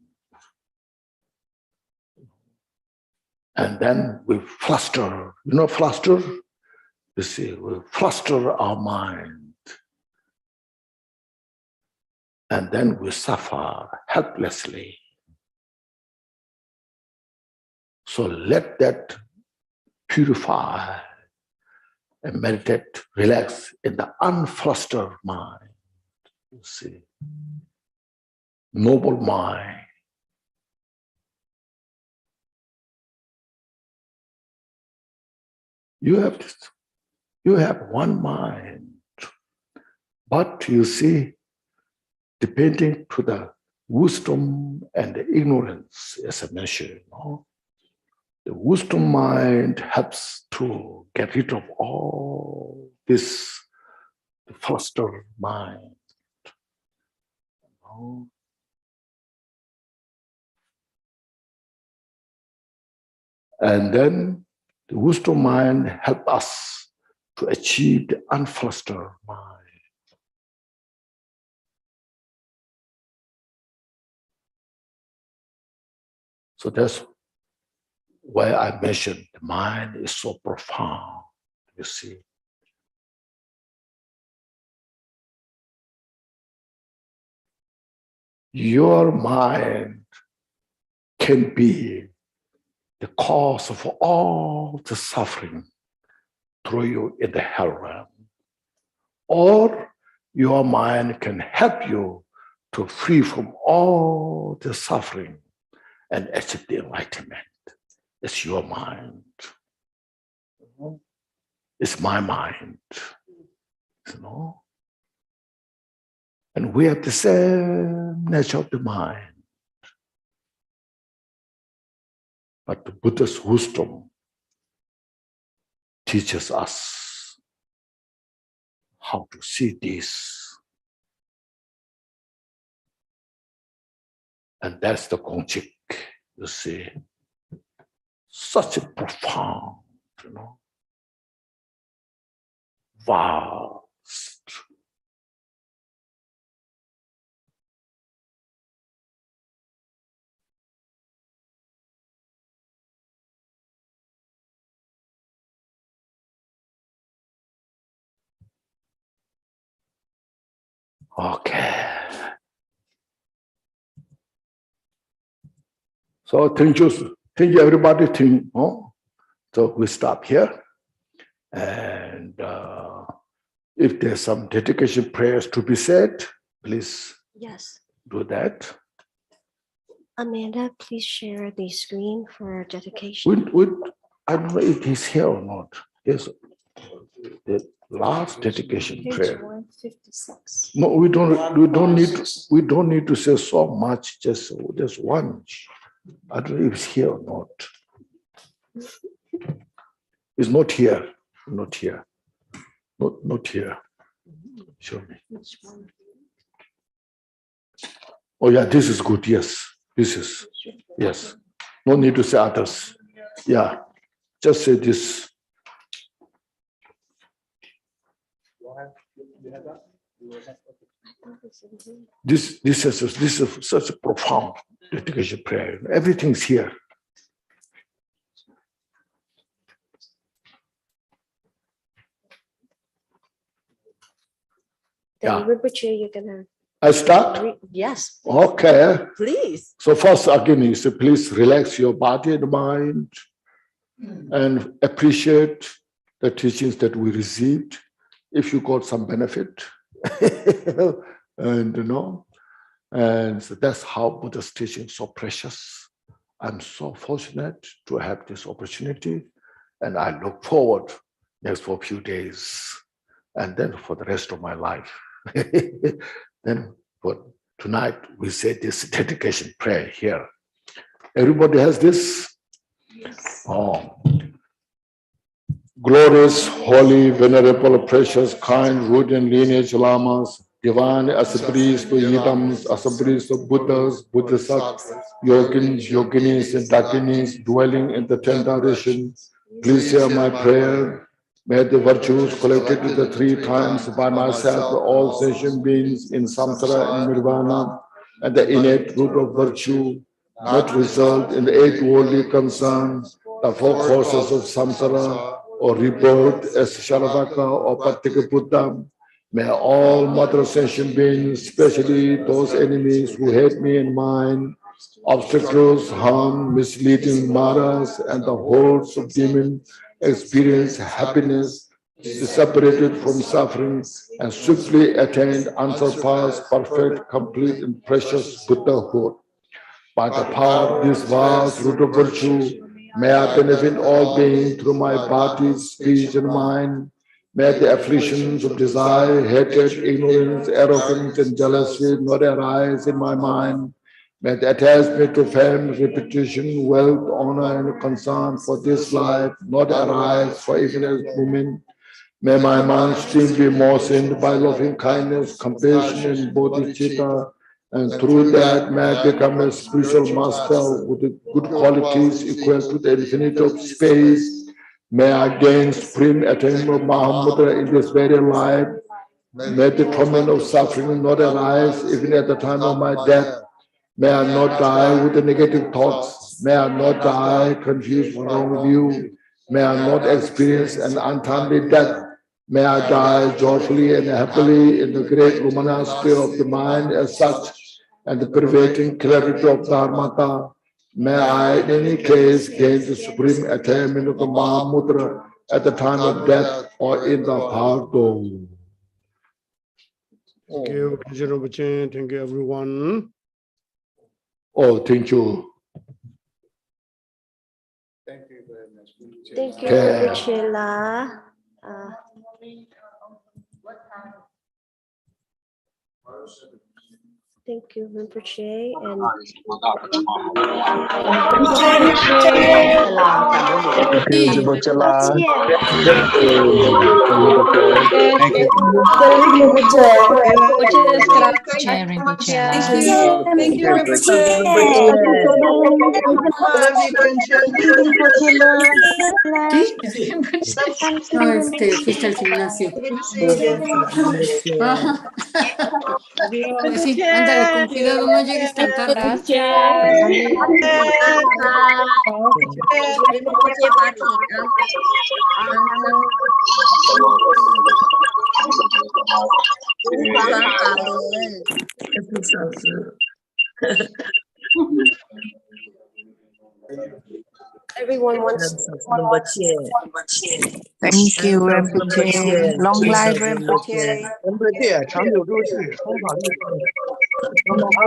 Speaker 2: And then we fluster, you know, fluster? You see, we fluster our mind. And then we suffer helplessly. So let that purify and meditate, relax in the unflustered mind. You see, noble mind. You have one mind, but you see, depending to the wisdom and the ignorance, as I mentioned, you know, the wisdom mind helps to get rid of all this flustered mind. You know? And then the wisdom mind helps us to achieve the unflustered mind. So that's why I mentioned the mind is so profound, you see. Your mind can be the cause of all the suffering throw you in the hell realm. Or your mind can help you to free from all the suffering and achieve the enlightenment. It's your mind. It's my mind. You know? And we have the same nature of the mind. But the Buddha's wisdom teaches us how to see this. And that's the GONGCHIK, you see. Such a profound, you know, vast. Okay. So thank you everybody. So we stop here. And if there's some dedication prayers to be said, please
Speaker 4: Yes.
Speaker 2: do that.
Speaker 4: Amanda, please share the screen for dedication.
Speaker 2: I don't know if he's here or not. Yes, the last dedication
Speaker 6: Page
Speaker 2: prayer.
Speaker 6: 156.
Speaker 2: No, we don't need to say so much. Just one. I don't know if it's here or not. It's not here. Not here. Not here. Show me. Oh yeah, this is good. Yes, this is. Yes. No need to say others. Yeah, just say this. This is such a profound dedication prayer. Everything's here.
Speaker 4: Then Rinpoche, you're gonna.
Speaker 2: I start?
Speaker 4: Yes.
Speaker 2: Okay.
Speaker 4: Please.
Speaker 2: So first again, you say, please relax your body and mind and appreciate the teachings that we received. If you got some benefit, and you know, And so that's how Buddha's teaching is so precious. I'm so fortunate to have this opportunity, and I look forward next for a few days, and then for the rest of my life. Then for tonight, we say this dedication prayer here. Everybody has this? Yes. Oh. Glorious, holy, venerable, precious, kind, root and lineage lamas, divine assemblies to yidams, assemblies of Buddhas, Bodhisattvas, yogins, yoginis, and dakinis dwelling in the 10th direction. Please hear my prayer. May the virtues collected the 3 times by myself, all sentient beings in samsara and nirvana, and the innate root of virtue, not result in the 8 worldly concerns, the 4 causes of samsara, or rebirth as Sharavaka or Patika Buddha. May all mother sentient beings, especially those enemies who hate me and mine, obstacles, harm, misleading maras, and the hordes of demons experience happiness, separated from suffering, and swiftly attain unsurpassed, perfect, complete, and precious Buddhahood. By the power of this vast root of virtue, may I benefit all beings through my body, speech, and mind. May the afflictions of desire, hatred, ignorance, arrogance, and jealousy not arise in my mind. May the attachment to fame, reputation, wealth, honor, and concern for this life not arise for even a moment. May my mind still be moistened by loving kindness, compassion, and bodhicitta, and through that may I become a spiritual master with good qualities equal to the infinite of space. May I gain supreme attainment of Mahamudra in this very life. May the torment of suffering not arise even at the time of my death. May I not die with the negative thoughts. May I not die confused with wrong view. May I not experience an untimely death. May I die joyfully and happily in the great luminosity of the mind as such, and the pervading clarity of Dharmata. May I, in any case, gain the supreme attainment of the Mahamudra at the time of death or in the Bhardo.
Speaker 7: Thank you, thank you, everyone.
Speaker 2: Oh, thank you.
Speaker 4: Thank you Rinpoche La. Thank you Rinpoche and
Speaker 8: fuiste al gimnasio. Sí, ándale, con cuidado, no llegues tan tarde.
Speaker 4: everyone wants
Speaker 9: Thank you, Rinpoche. Long life, Rinpoche.
Speaker 10: Rinpoche, 长久住世，弘法利生。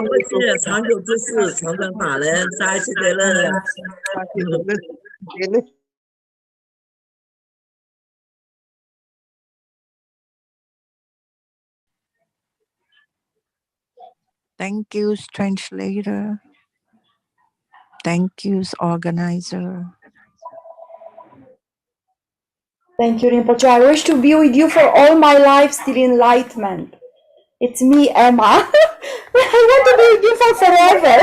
Speaker 10: Rinpoche, 长久之世，长生法人，沙西德勒。
Speaker 9: Thank you, translator. Thank you, organizer.
Speaker 11: Thank you, Rinpoche. I wish to be with you for all my life till enlightenment. It's me, Emma. I want to be with you for forever.